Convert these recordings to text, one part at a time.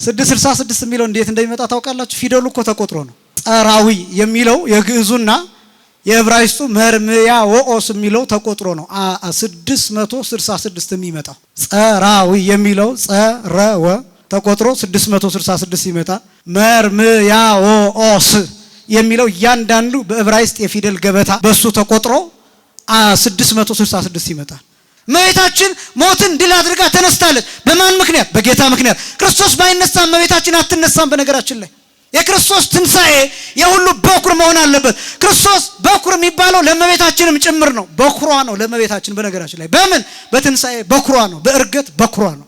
666 የሚለው እንዴት እንደሚመጣ ታውቃላችሁ? ፊደሉ እኮ ተቆጥሮ ነው። ጸራዊ የሚለው የግዕዙና የዕብራይስጡ መርምያ ወኦስ የሚለው ተቆጥሮ ነው 666 የሚመጣው። ጸራዊ የሚለው ጸረወ ተቆጥሮ 666 ይመጣ። መርምያ ወኦስ የሚለው እያንዳንዱ በዕብራይስጥ የፊደል ገበታ በሱ ተቆጥሮ 666 ይመጣል። እመቤታችን ሞትን ድል አድርጋ ተነስታለች። በማን ምክንያት? በጌታ ምክንያት። ክርስቶስ ባይነሳ እመቤታችን አትነሳም። በነገራችን ላይ የክርስቶስ ትንሣኤ የሁሉ በኩር መሆን አለበት። ክርስቶስ በኩር የሚባለው ለእመቤታችንም ጭምር ነው። በኩሯ ነው ለእመቤታችን። በነገራችን ላይ በምን? በትንሣኤ በኩሯ ነው። በእርገት በኩሯ ነው።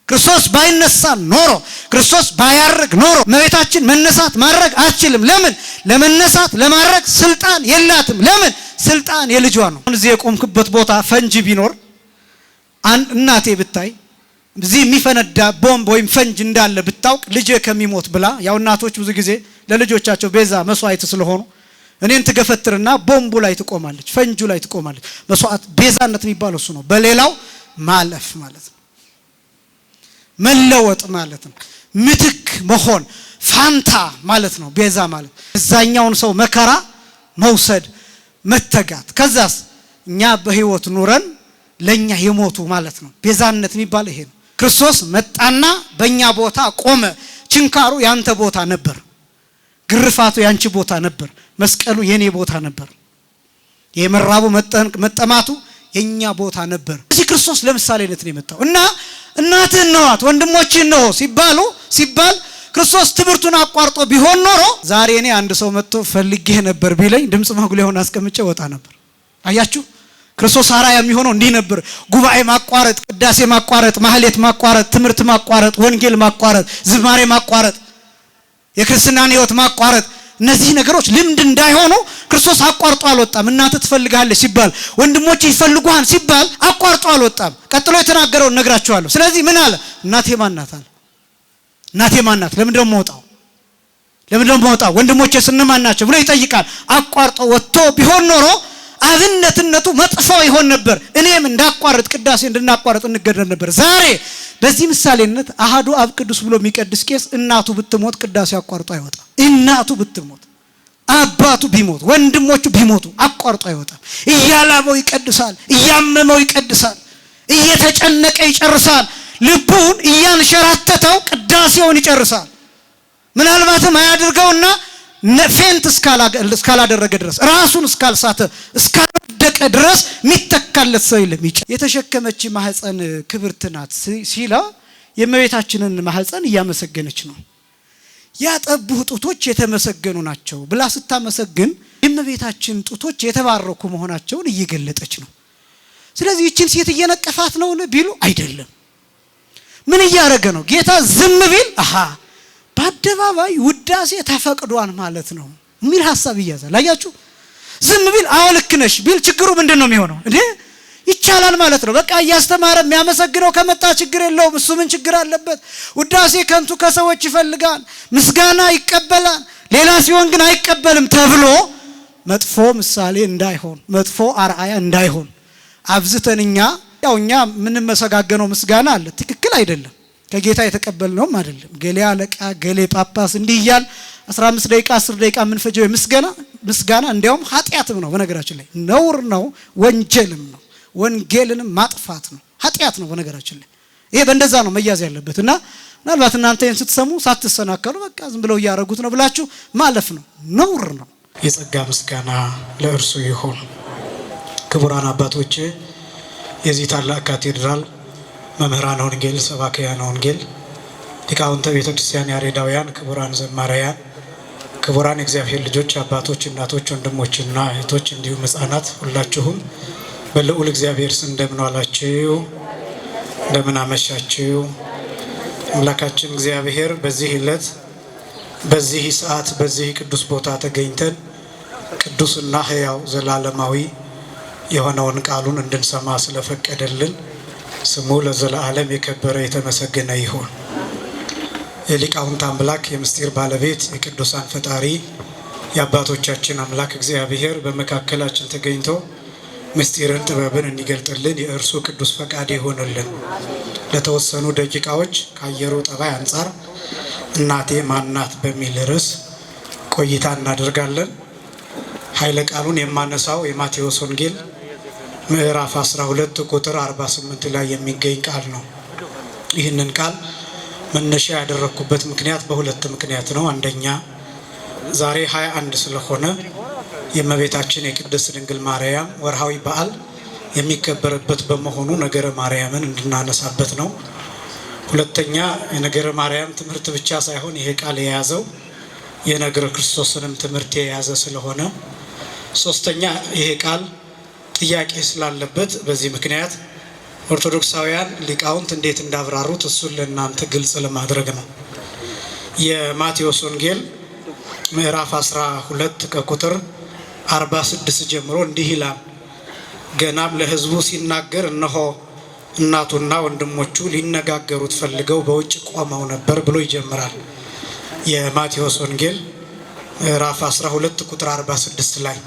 ክርስቶስ ባይነሳ ኖሮ፣ ክርስቶስ ባያርግ ኖሮ እመቤታችን መነሳት ማድረግ አትችልም። ለምን? ለመነሳት ለማድረግ ስልጣን የላትም። ለምን? ስልጣን የልጇ ነው። እዚህ የቆምክበት ቦታ ፈንጂ ቢኖር እናቴ ብታይ እዚህ የሚፈነዳ ቦምብ ወይም ፈንጅ እንዳለ ብታውቅ ልጄ ከሚሞት ብላ፣ ያው እናቶች ብዙ ጊዜ ለልጆቻቸው ቤዛ መስዋዕት ስለሆኑ እኔን ትገፈትርና ቦምቡ ላይ ትቆማለች፣ ፈንጁ ላይ ትቆማለች። መስዋዕት ቤዛነት የሚባለው እሱ ነው። በሌላው ማለፍ ማለት ነው። መለወጥ ማለት ነው። ምትክ መሆን ፋንታ ማለት ነው። ቤዛ ማለት እዛኛውን ሰው መከራ መውሰድ መተጋት። ከዛስ እኛ በህይወት ኑረን ለኛ የሞቱ ማለት ነው። ቤዛነት የሚባለው ይሄ ነው። ክርስቶስ መጣና በእኛ ቦታ ቆመ። ችንካሩ ያንተ ቦታ ነበር። ግርፋቱ ያንቺ ቦታ ነበር። መስቀሉ የኔ ቦታ ነበር። የመራቡ መጠማቱ የኛ ቦታ ነበር። እዚህ ክርስቶስ ለምሳሌነት ነው የመጣው እና እናትህን ነዋት ወንድሞችህን ነው ሲባል ክርስቶስ ትምህርቱን አቋርጦ ቢሆን ኖሮ ዛሬ እኔ አንድ ሰው መጥቶ ፈልጌህ ነበር ቢለኝ ድምጽ ማጉሊያውን አስቀምጬ ወጣ ነበር። አያችሁ ክርስቶስ አራያ የሚሆነው እንዲህ ነበር። ጉባኤ ማቋረጥ፣ ቅዳሴ ማቋረጥ፣ ማህሌት ማቋረጥ፣ ትምህርት ማቋረጥ፣ ወንጌል ማቋረጥ፣ ዝማሬ ማቋረጥ፣ የክርስትናን ህይወት ማቋረጥ፣ እነዚህ ነገሮች ልምድ እንዳይሆኑ ክርስቶስ አቋርጦ አልወጣም። እናትህ ትፈልጋለች ሲባል፣ ወንድሞች ይፈልጉሃል ሲባል አቋርጦ አልወጣም። ቀጥሎ የተናገረውን ነግራችኋለሁ። ስለዚህ ምን አለ? እናቴ ማን ናት አለ። እናቴ ማን ናት? ለምን ደግሞ ወጣው? ወንድሞቼ ስንማን ናቸው ብሎ ይጠይቃል። አቋርጦ ወጥቶ ቢሆን ኖሮ አብነትነቱ መጥፎ ይሆን ነበር። እኔም እንዳቋርጥ ቅዳሴ እንድናቋርጥ እንገደድ ነበር። ዛሬ በዚህ ምሳሌነት አሃዱ አብ ቅዱስ ብሎ የሚቀድስ ቄስ እናቱ ብትሞት ቅዳሴ አቋርጦ አይወጣም። እናቱ ብትሞት፣ አባቱ ቢሞት፣ ወንድሞቹ ቢሞቱ አቋርጦ አይወጣም። እያላበው ይቀድሳል፣ እያመመው ይቀድሳል፣ እየተጨነቀ ይጨርሳል። ልቡን እያንሸራተተው ቅዳሴውን ይጨርሳል። ምናልባትም አያድርገውና ፌንት እስካላደረገ ድረስ ራሱን እስካልሳተ እስካልደቀ ድረስ የሚተካለት ሰው የለም። የተሸከመች ማህፀን ክብርት ናት ሲላ የእመቤታችንን ማህፀን እያመሰገነች ነው። ያጠቡህ ጡቶች የተመሰገኑ ናቸው ብላ ስታመሰግን የእመቤታችን ጡቶች የተባረኩ መሆናቸውን እየገለጠች ነው። ስለዚህ ይህችን ሴት እየነቀፋት ነው ቢሉ አይደለም። ምን እያደረገ ነው? ጌታ ዝም ቢል በአደባባይ ውዳሴ ተፈቅዷል ማለት ነው የሚል ሐሳብ ይያዛል። አያችሁ? ዝም ቢል አዎ ልክ ነሽ ቢል ችግሩ ምንድነው የሚሆነው? ይቻላል ማለት ነው። በቃ እያስተማረ የሚያመሰግነው ከመጣ ችግር የለውም። እሱ ምን ችግር አለበት? ውዳሴ ከንቱ ከሰዎች ይፈልጋል፣ ምስጋና ይቀበላል፣ ሌላ ሲሆን ግን አይቀበልም ተብሎ መጥፎ ምሳሌ እንዳይሆን፣ መጥፎ አርአያ እንዳይሆን አብዝተን እኛ ምንም መሰጋገነው ምስጋና አለ። ትክክል አይደለም። ከጌታ የተቀበልነውም አይደለም። ገሌ አለቃ ገሌ ጳጳስ እንዲያል 15 ደቂቃ 10 ደቂቃ የምንፈጀው ምስጋና እንዲያውም ኃጢአትም ነው። በነገራችን ላይ ነውር ነው፣ ወንጀልም ነው። ወንጌልንም ማጥፋት ነው፣ ኃጢአት ነው። በነገራችን ላይ ይሄ በእንደዛ ነው መያዝ ያለበትና ምናልባት እናንተ ይህን ስትሰሙ ሳትሰናከሉ በቃ ዝም ብለው እያረጉት ነው ብላችሁ ማለፍ ነው፣ ነውር ነው። የጸጋ ምስጋና ለእርሱ ይሁን። ክቡራን አባቶች፣ የዚህ ታላቅ ካቴድራል መምህራን ወንጌል፣ ሰባክያን ወንጌል፣ ሊቃውንተ ቤተ ክርስቲያን ያሬዳውያን፣ ክቡራን ዘማሪያን፣ ክቡራን የእግዚአብሔር ልጆች አባቶች፣ እናቶች፣ ወንድሞችና እህቶች እንዲሁም ሕፃናት ሁላችሁም በልዑል እግዚአብሔር ስም እንደምን ዋላችሁ? እንደምን አመሻችሁ? አምላካችን እግዚአብሔር በዚህ ዕለት በዚህ ሰዓት በዚህ ቅዱስ ቦታ ተገኝተን ቅዱስና ሕያው ዘላለማዊ የሆነውን ቃሉን እንድንሰማ ስለፈቀደልን ስሙ ለዘላለም የከበረ የተመሰገነ ይሁን። የሊቃውንት አምላክ የምስጢር ባለቤት የቅዱሳን ፈጣሪ የአባቶቻችን አምላክ እግዚአብሔር በመካከላችን ተገኝቶ ምስጢርን ጥበብን እንዲገልጥልን የእርሱ ቅዱስ ፈቃድ ይሆንልን። ለተወሰኑ ደቂቃዎች ከአየሩ ጠባይ አንጻር እናቴ ማናት በሚል ርዕስ ቆይታ እናደርጋለን። ኃይለ ቃሉን የማነሳው የማቴዎስ ወንጌል ምዕራፍ 12 ቁጥር 48 ላይ የሚገኝ ቃል ነው። ይህንን ቃል መነሻ ያደረኩበት ምክንያት በሁለት ምክንያት ነው። አንደኛ ዛሬ 21 ስለሆነ የእመቤታችን የቅድስት ድንግል ማርያም ወርሃዊ በዓል የሚከበርበት በመሆኑ ነገረ ማርያምን እንድናነሳበት ነው። ሁለተኛ የነገረ ማርያም ትምህርት ብቻ ሳይሆን ይሄ ቃል የያዘው የነገረ ክርስቶስንም ትምህርት የያዘ ስለሆነ፣ ሶስተኛ ይሄ ቃል ጥያቄ ስላለበት በዚህ ምክንያት ኦርቶዶክሳውያን ሊቃውንት እንዴት እንዳብራሩት እሱን ለእናንተ ግልጽ ለማድረግ ነው። የማቴዎስ ወንጌል ምዕራፍ 12 ከቁጥር 46 ጀምሮ እንዲህ ይላል። ገናም ለሕዝቡ ሲናገር እነሆ እናቱና ወንድሞቹ ሊነጋገሩት ፈልገው በውጭ ቆመው ነበር ብሎ ይጀምራል። የማቴዎስ ወንጌል ምዕራፍ 12 ቁጥር 46 ላይ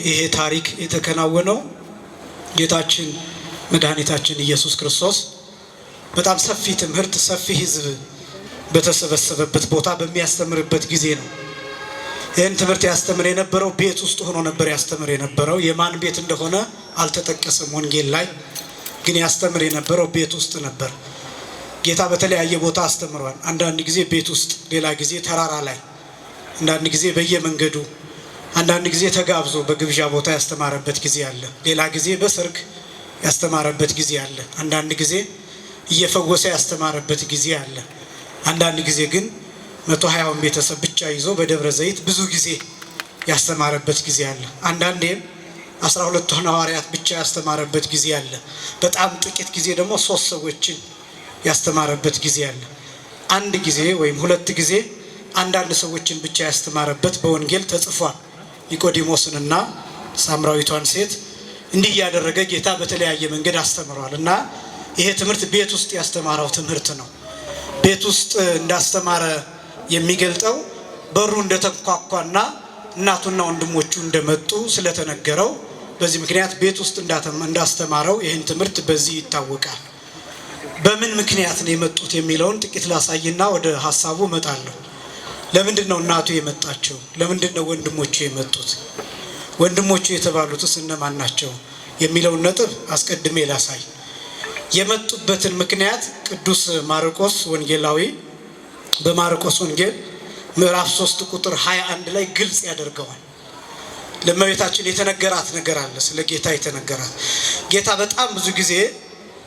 ይሄ ታሪክ የተከናወነው ጌታችን መድኃኒታችን ኢየሱስ ክርስቶስ በጣም ሰፊ ትምህርት፣ ሰፊ ሕዝብ በተሰበሰበበት ቦታ በሚያስተምርበት ጊዜ ነው። ይህን ትምህርት ያስተምር የነበረው ቤት ውስጥ ሆኖ ነበር ያስተምር የነበረው። የማን ቤት እንደሆነ አልተጠቀሰም ወንጌል ላይ፣ ግን ያስተምር የነበረው ቤት ውስጥ ነበር። ጌታ በተለያየ ቦታ አስተምሯል። አንዳንድ ጊዜ ቤት ውስጥ፣ ሌላ ጊዜ ተራራ ላይ፣ አንዳንድ ጊዜ በየመንገዱ፣ አንዳንድ ጊዜ ተጋብዞ በግብዣ ቦታ ያስተማረበት ጊዜ አለ። ሌላ ጊዜ በሰርግ ያስተማረበት ጊዜ አለ። አንዳንድ ጊዜ እየፈወሰ ያስተማረበት ጊዜ አለ። አንዳንድ ጊዜ ግን 120ውን ቤተሰብ ብቻ ይዞ በደብረ ዘይት ብዙ ጊዜ ያስተማረበት ጊዜ አለ። አንዳንዴም 12ቱን ሐዋርያት ብቻ ያስተማረበት ጊዜ አለ። በጣም ጥቂት ጊዜ ደግሞ 3 ሰዎችን ያስተማረበት ጊዜ አለ። አንድ ጊዜ ወይም 2 ጊዜ አንዳንድ ሰዎችን ብቻ ያስተማረበት በወንጌል ተጽፏል። ኒቆዲሞስንና ሳምራዊቷን ሴት እንዲህ ያደረገ ጌታ በተለያየ መንገድ አስተምሯል። እና ይሄ ትምህርት ቤት ውስጥ ያስተማረው ትምህርት ነው። ቤት ውስጥ እንዳስተማረ የሚገልጠው በሩ እንደተንኳኳና እናቱና ወንድሞቹ እንደመጡ ስለተነገረው በዚህ ምክንያት ቤት ውስጥ እንዳስተማረው ይህን ትምህርት በዚህ ይታወቃል። በምን ምክንያት ነው የመጡት የሚለውን ጥቂት ላሳይና ወደ ሀሳቡ እመጣለሁ። ለምንድን ነው እናቱ የመጣቸው? ለምንድን ነው ወንድሞቹ የመጡት? ወንድሞቹ የተባሉትስ እነማን ናቸው የሚለውን ነጥብ አስቀድሜ ላሳይ። የመጡበትን ምክንያት ቅዱስ ማርቆስ ወንጌላዊ በማርቆስ ወንጌል ምዕራፍ 3 ቁጥር 21 ላይ ግልጽ ያደርገዋል። ለእመቤታችን የተነገራት ነገር አለ። ስለ ጌታ የተነገራት ጌታ በጣም ብዙ ጊዜ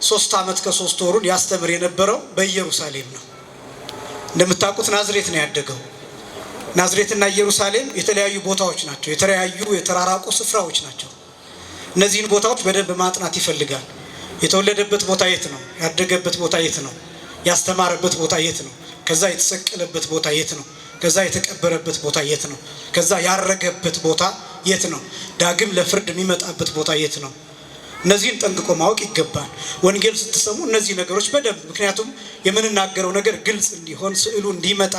3 ዓመት ከ3 ወሩን ያስተምር የነበረው በኢየሩሳሌም ነው። እንደምታውቁት ናዝሬት ነው ያደገው። ናዝሬትና ኢየሩሳሌም የተለያዩ ቦታዎች ናቸው። የተለያዩ የተራራቁ ስፍራዎች ናቸው። እነዚህን ቦታዎች በደንብ ማጥናት ይፈልጋል። የተወለደበት ቦታ የት ነው? ያደገበት ቦታ የት ነው? ያስተማረበት ቦታ የት ነው? ከዛ የተሰቀለበት ቦታ የት ነው? ከዛ የተቀበረበት ቦታ የት ነው? ከዛ ያረገበት ቦታ የት ነው? ዳግም ለፍርድ የሚመጣበት ቦታ የት ነው? እነዚህን ጠንቅቆ ማወቅ ይገባል። ወንጌል ስትሰሙ እነዚህ ነገሮች በደንብ፣ ምክንያቱም የምንናገረው ነገር ግልጽ እንዲሆን ስዕሉ እንዲመጣ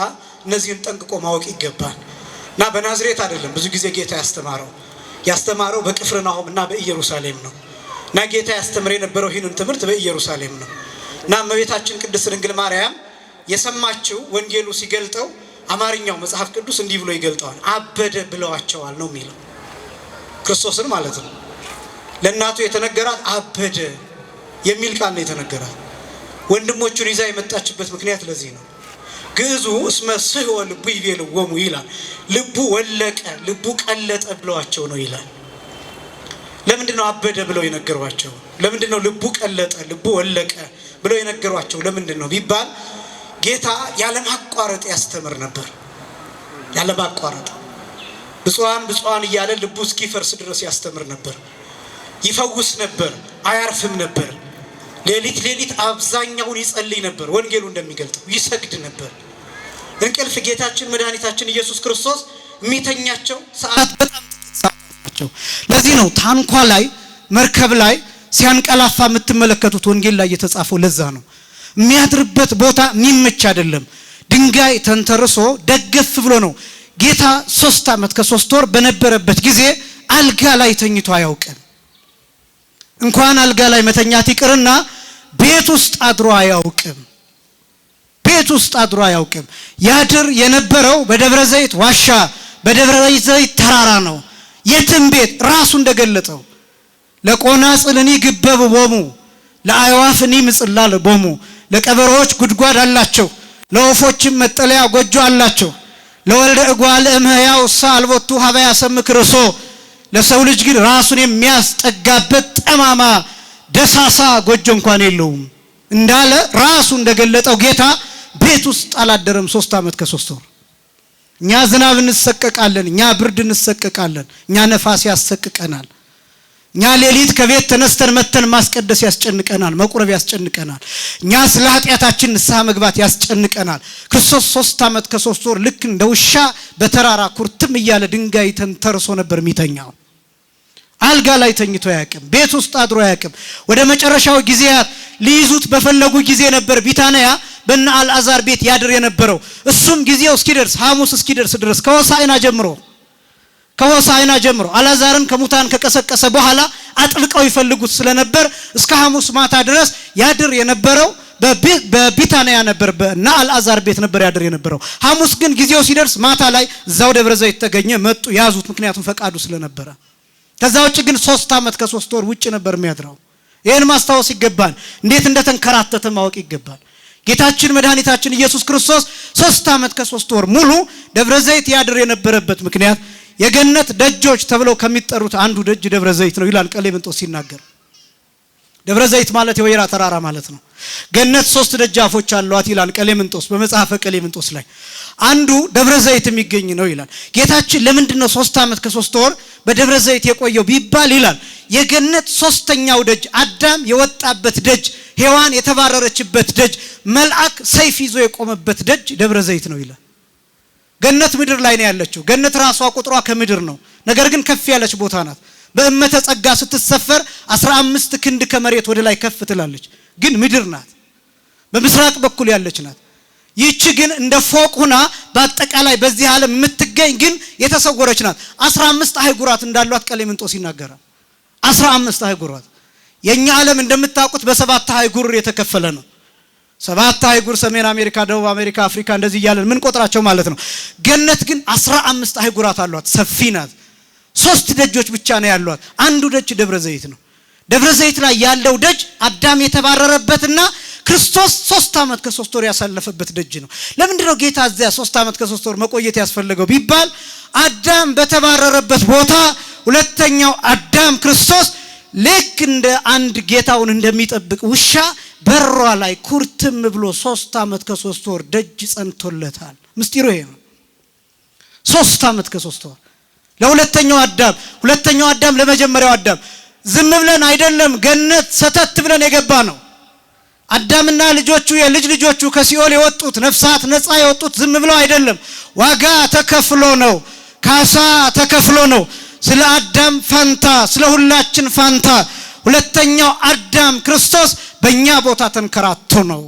እነዚህን ጠንቅቆ ማወቅ ይገባል። እና በናዝሬት አይደለም ብዙ ጊዜ ጌታ ያስተማረው በቅፍርናሆም እና በኢየሩሳሌም ነው። እና ጌታ ያስተምር የነበረው ይህንን ትምህርት በኢየሩሳሌም ነው። እና እመቤታችን ቅድስት ድንግል ማርያም የሰማችው ወንጌሉ ሲገልጠው አማርኛው መጽሐፍ ቅዱስ እንዲህ ብሎ ይገልጠዋል። አበደ ብለዋቸዋል ነው የሚለው፣ ክርስቶስን ማለት ነው። ለእናቱ የተነገራት አበደ የሚል ቃል ነው የተነገራት። ወንድሞቹን ይዛ የመጣችበት ምክንያት ለዚህ ነው። ግዕዙ እስመ ስሕወ ልቡ ይቤልዎሙ ይላል። ልቡ ወለቀ፣ ልቡ ቀለጠ ብለዋቸው ነው ይላል። ለምንድን ነው አበደ ብለው የነገሯቸው? ለምንድን ነው ልቡ ቀለጠ፣ ልቡ ወለቀ ብለው የነገሯቸው? ለምንድን ነው ቢባል ጌታ ያለማቋረጥ ያስተምር ነበር። ያለማቋረጥ ብፁዓን ብፁዓን እያለ ልቡ እስኪፈርስ ድረስ ያስተምር ነበር። ይፈውስ ነበር፣ አያርፍም ነበር። ሌሊት አብዛኛውን ይጸልይ ነበር። ወንጌሉ እንደሚገልጠው ይሰግድ ነበር። እንቅልፍ ጌታችን መድኃኒታችን ኢየሱስ ክርስቶስ የሚተኛቸው ሰዓት በጣም ጥቂት ሰዓታት ናቸው። ለዚህ ነው ታንኳ ላይ መርከብ ላይ ሲያንቀላፋ የምትመለከቱት ወንጌል ላይ የተጻፈው። ለዛ ነው የሚያድርበት ቦታ የሚመች አይደለም። ድንጋይ ተንተርሶ ደገፍ ብሎ ነው። ጌታ 3 ዓመት ከ3 ወር በነበረበት ጊዜ አልጋ ላይ ተኝቶ አያውቅም። እንኳን አልጋ ላይ መተኛት ይቅርና ቤት ውስጥ አድሮ አያውቅም። ቤት ውስጥ አድሮ አያውቅም። ያድር የነበረው በደብረ ዘይት ዋሻ በደብረ ዘይት ተራራ ነው። የትም ቤት ራሱ እንደገለጠው ለቆናጽልኒ ግበብ ቦሙ ለአይዋፍኒ ምጽላል ቦሙ ለቀበሮች ጉድጓድ አላቸው ለወፎችም መጠለያ ጎጆ አላቸው ለወልደ እጓለ እምሕያው ሳልቦቱ ሀበያ ሰምክርሶ ለሰው ልጅ ግን ራሱን የሚያስጠጋበት ጠማማ ደሳሳ ጎጆ እንኳን የለውም እንዳለ ራሱ እንደገለጠው ጌታ ቤት ውስጥ አላደረም 3 ዓመት ከ3 ወር። እኛ ዝናብ እንሰቀቃለን፣ እኛ ብርድ እንሰቀቃለን፣ እኛ ነፋስ ያሰቅቀናል፣ እኛ ሌሊት ከቤት ተነስተን መተን ማስቀደስ ያስጨንቀናል፣ መቁረብ ያስጨንቀናል፣ እኛ ስለ ኃጢአታችን ንስሐ መግባት ያስጨንቀናል። ክርስቶስ 3 ዓመት ከ3 ወር ልክ እንደ ውሻ በተራራ ኩርትም እያለ ድንጋይ ተንተርሶ ነበር የሚተኛው። አልጋ ላይ ተኝቶ ያቅም፣ ቤት ውስጥ አድሮ ያቅም። ወደ መጨረሻው ጊዜያት ሊይዙት በፈለጉ ጊዜ ነበር ቢታንያ በእነ አልዓዛር ቤት ያድር የነበረው። እሱም ጊዜው እስኪደርስ ሐሙስ እስኪደርስ ድረስ ከሆሳዕና ጀምሮ አልዓዛርን ከሙታን ከቀሰቀሰ በኋላ አጥብቀው ይፈልጉት ስለነበር እስከ ሐሙስ ማታ ድረስ ያድር የነበረው በቢታንያ ነበር፣ በእነ አልዓዛር ቤት ነበር ያድር የነበረው። ሐሙስ ግን ጊዜው ሲደርስ ማታ ላይ እዛው ደብረ ዘይት ተገኘ፣ መጡ፣ ያዙት፣ ምክንያቱም ፈቃዱ ስለነበረ። ከዛ ውጭ ግን 3 ዓመት ከ3 ወር ውጭ ነበር የሚያድረው። ይሄን ማስታወስ ይገባል። እንዴት እንደተንከራተተ ማወቅ ይገባል። ጌታችን መድኃኒታችን ኢየሱስ ክርስቶስ 3 ዓመት ከ3 ወር ሙሉ ደብረ ዘይት ያድር የነበረበት ምክንያት የገነት ደጆች ተብለው ከሚጠሩት አንዱ ደጅ ደብረ ዘይት ነው ይላል ቀሌምንጦስ ሲናገር። ደብረ ዘይት ማለት የወይራ ተራራ ማለት ነው። ገነት 3 ደጃፎች አሏት ይላል ቀሌምንጦስ በመጽሐፈ ቀሌምንጦስ ላይ። አንዱ ደብረ ዘይት የሚገኝ ነው ይላል። ጌታችን ለምንድነው 3 ዓመት ከ3 ወር በደብረ ዘይት የቆየው ቢባል ይላል የገነት 3ኛው ደጅ አዳም የወጣበት ደጅ፣ ሔዋን የተባረረችበት ደጅ፣ መልአክ ሰይፍ ይዞ የቆመበት ደጅ ደብረ ዘይት ነው ይላል። ገነት ምድር ላይ ነው ያለችው። ገነት ራሷ ቁጥሯ ከምድር ነው፣ ነገር ግን ከፍ ያለች ቦታ ናት። በእመተ ጸጋ ስትሰፈር 15 ክንድ ከመሬት ወደ ላይ ከፍ ትላለች፣ ግን ምድር ናት። በምስራቅ በኩል ያለች ናት። ይህች ግን እንደ ፎቅ ሆና በአጠቃላይ በዚህ ዓለም የምትገኝ ግን የተሰወረች ናት። 15 አህጉራት እንዳሏት ቀሌምንጦስ ይናገራል። 15 አህጉራት። የኛ ዓለም እንደምታውቁት በ7 አህጉር የተከፈለ ነው። 7 አህጉር፣ ሰሜን አሜሪካ፣ ደቡብ አሜሪካ፣ አፍሪካ እንደዚህ እያለን ምን ቆጥራቸው ማለት ነው። ገነት ግን 15 አህጉራት አሏት፣ ሰፊ ናት። 3 ደጆች ብቻ ነው ያሏት። አንዱ ደጅ ደብረ ዘይት ነው። ደብረ ዘይት ላይ ያለው ደጅ አዳም የተባረረበትና ክርስቶስ 3 ዓመት ከ3 ወር ያሳለፈበት ደጅ ነው። ለምንድን ነው ጌታ እዚያ 3 ዓመት ከ3 ወር መቆየት ያስፈልገው ቢባል አዳም በተባረረበት ቦታ ሁለተኛው አዳም ክርስቶስ ልክ እንደ አንድ ጌታውን እንደሚጠብቅ ውሻ በሯ ላይ ኩርትም ብሎ 3 ዓመት ከ3 ወር ደጅ ጸንቶለታል። ምስጢሩ ይሄ ነው። 3 ዓመት ከ3 ወር ለሁለተኛው አዳም ለመጀመሪያው አዳም ዝም ብለን አይደለም ገነት ሰተት ብለን የገባ ነው። አዳምና ልጆቹ የልጅ ልጆቹ ከሲኦል የወጡት ነፍሳት ነፃ የወጡት ዝም ብለው አይደለም። ዋጋ ተከፍሎ ነው፣ ካሳ ተከፍሎ ነው። ስለ አዳም ፋንታ፣ ስለ ሁላችን ፋንታ ሁለተኛው አዳም ክርስቶስ በእኛ ቦታ ተንከራቶ ነው።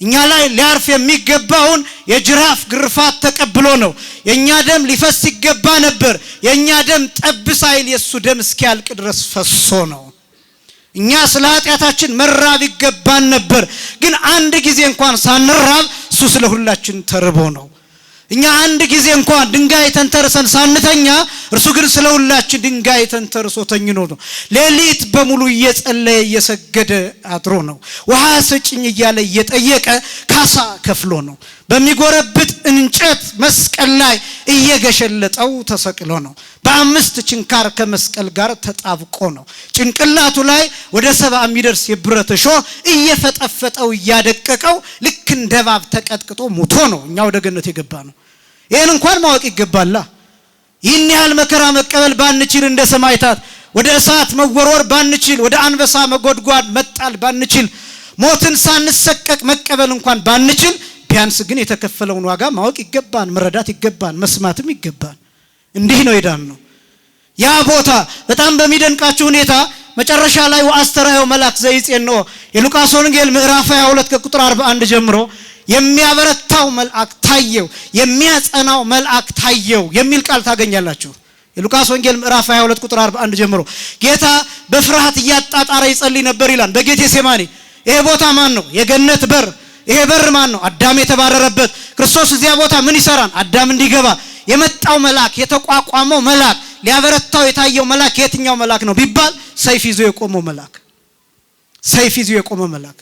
እኛ ላይ ሊያርፍ የሚገባውን የጅራፍ ግርፋት ተቀብሎ ነው። የኛ ደም ሊፈስ ይገባ ነበር። የኛ ደም ጠብ ሳይል የሱ ደም እስኪያልቅ ድረስ ፈሶ ነው። እኛ ስለ ኃጢአታችን መራብ ይገባን ነበር፣ ግን አንድ ጊዜ እንኳን ሳንራብ እሱ ስለ ሁላችን ተርቦ ነው። እኛ አንድ ጊዜ እንኳን ድንጋይ ተንተርሰን ሳንተኛ እርሱ ግን ስለ ሁላችን ድንጋይ ተንተርሶ ተኝኖ ነው። ሌሊት በሙሉ እየጸለየ እየሰገደ አድሮ ነው። ውሃ ስጭኝ እያለ እየጠየቀ ካሳ ከፍሎ ነው። በሚጎረብጥ እንጨት መስቀል ላይ እየገሸለጠው ተሰቅሎ ነው። በ5 ችንካር ከመስቀል ጋር ተጣብቆ ነው። ጭንቅላቱ ላይ ወደ 70 የሚደርስ የብረት እሾህ እየፈጠፈጠው እያደቀቀው ልክ እንደ እባብ ተቀጥቅጦ ሞቶ ነው እኛ ወደ ገነት የገባ ነው። ይሄን እንኳን ማወቅ ይገባላ። ይህን ያህል መከራ መቀበል ባንችል፣ እንደ ሰማዕታት ወደ እሳት መወርወር ባንችል፣ ወደ አንበሳ መጎድጓድ መጣል ባንችል፣ ሞትን ሳንሰቀቅ መቀበል እንኳን ባንችል፣ ቢያንስ ግን የተከፈለውን ዋጋ ማወቅ ይገባን፣ መረዳት ይገባን፣ መስማትም ይገባን። እንዲህ ነው የዳን ነው። ያ ቦታ በጣም በሚደንቃችሁ ሁኔታ መጨረሻ ላይ ወአስተራየው መልአክ ዘይጼንኦ የሉቃስ ወንጌል ምዕራፍ 22 ከቁጥር 41 ጀምሮ የሚያበረታው መልአክ ታየው፣ የሚያጸናው መልአክ ታየው የሚል ቃል ታገኛላችሁ። የሉቃስ ወንጌል ምዕራፍ 22 ቁጥር 41 ጀምሮ ጌታ በፍርሃት እያጣጣረ ይጸልይ ነበር ይላል በጌቴሴማኒ። ይሄ ቦታ ማን ነው? የገነት በር። ይሄ በር ማን ነው? አዳም የተባረረበት። ክርስቶስ እዚያ ቦታ ምን ይሰራል? አዳም እንዲገባ የመጣው መልአክ፣ የተቋቋመው መልአክ፣ ሊያበረታው የታየው መልአክ የትኛው መልአክ ነው ቢባል ሰይፍ ይዞ የቆመው መልአክ። ሰይፍ ይዞ የቆመው መልአክ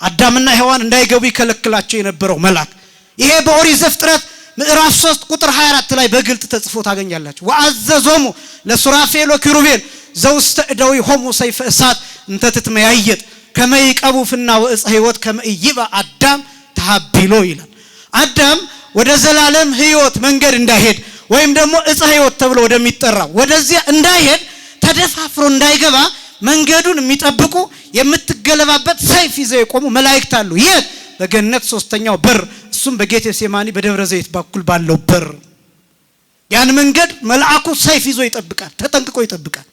አዳምና ሔዋን እንዳይገቡ ይከለክላቸው የነበረው መልአክ። ይሄ በኦሪት ዘፍጥረት ምዕራፍ 3 ቁጥር 24 ላይ በግልጥ ተጽፎ ታገኛላችሁ። ወአዘዞሙ ለሱራፌል ወኪሩቤል ዘውስተ እደዊሆሙ ሰይፈ እሳት እንተ ትትመያየጥ ከመ ይቀቡ ፍና ወዕፀ ሕይወት ከመ ይባ አዳም ተሃቢሎ ይላል። አዳም ወደ ዘላለም ሕይወት መንገድ እንዳይሄድ ወይም ደግሞ ዕፀ ሕይወት ተብሎ ወደሚጠራው ወደዚያ እንዳይሄድ ተደፋፍሮ እንዳይገባ መንገዱን የሚጠብቁ የምትገለባበት ሰይፍ ይዘው የቆሙ መላእክት አሉ። ይህ በገነት ሶስተኛው በር፣ እሱም በጌቴሴማኒ በደብረ ዘይት በኩል ባለው በር። ያን መንገድ መልአኩ ሰይፍ ይዞ ይጠብቃል፣ ተጠንቅቆ ይጠብቃል።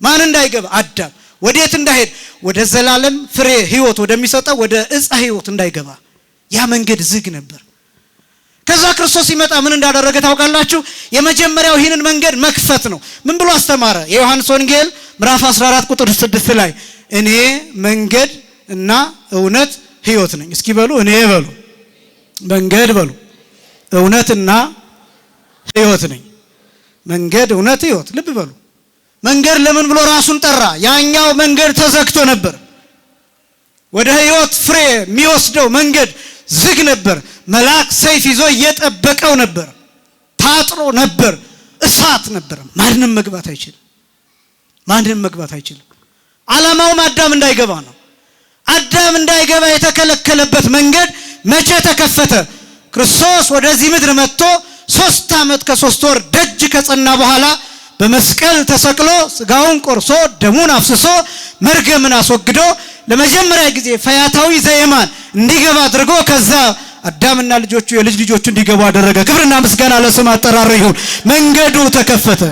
ማን እንዳይገባ? አዳም። ወዴት እንዳይሄድ? ወደ ዘላለም ፍሬ ሕይወት ወደሚሰጠው ወደ ዕፀ ሕይወት እንዳይገባ። ያ መንገድ ዝግ ነበር። ከዛ ክርስቶስ ሲመጣ ምን እንዳደረገ ታውቃላችሁ? የመጀመሪያው ይህንን መንገድ መክፈት ነው። ምን ብሎ አስተማረ? የዮሐንስ ወንጌል ምዕራፍ 14 ቁጥር 6 ላይ እኔ መንገድ እና እውነት ሕይወት ነኝ። እስኪ በሉ፣ እኔ በሉ፣ መንገድ በሉ፣ እውነትና ሕይወት ነኝ። መንገድ፣ እውነት፣ ሕይወት። ልብ በሉ። መንገድ ለምን ብሎ ራሱን ጠራ? ያኛው መንገድ ተዘግቶ ነበር። ወደ ሕይወት ፍሬ የሚወስደው መንገድ ዝግ ነበር። መልአክ ሰይፍ ይዞ እየጠበቀው ነበር። ታጥሮ ነበር። እሳት ነበር። ማንም መግባት አይችልም። ማንም መግባት አይችልም። ዓላማውም አዳም እንዳይገባ ነው። አዳም እንዳይገባ የተከለከለበት መንገድ መቼ ተከፈተ? ክርስቶስ ወደዚህ ምድር መጥቶ 3 ዓመት ከ3 ወር ደጅ ከጸና በኋላ በመስቀል ተሰቅሎ ስጋውን ቆርሶ ደሙን አፍስሶ መርገምን አስወግዶ ለመጀመሪያ ጊዜ ፈያታዊ ዘየማን እንዲገባ አድርጎ ከዛ አዳምና ልጆቹ የልጅ ልጆቹ እንዲገቡ አደረገ። ክብርና ምስጋና ለስም አጠራሩ ይሁን። መንገዱ ተከፈተ።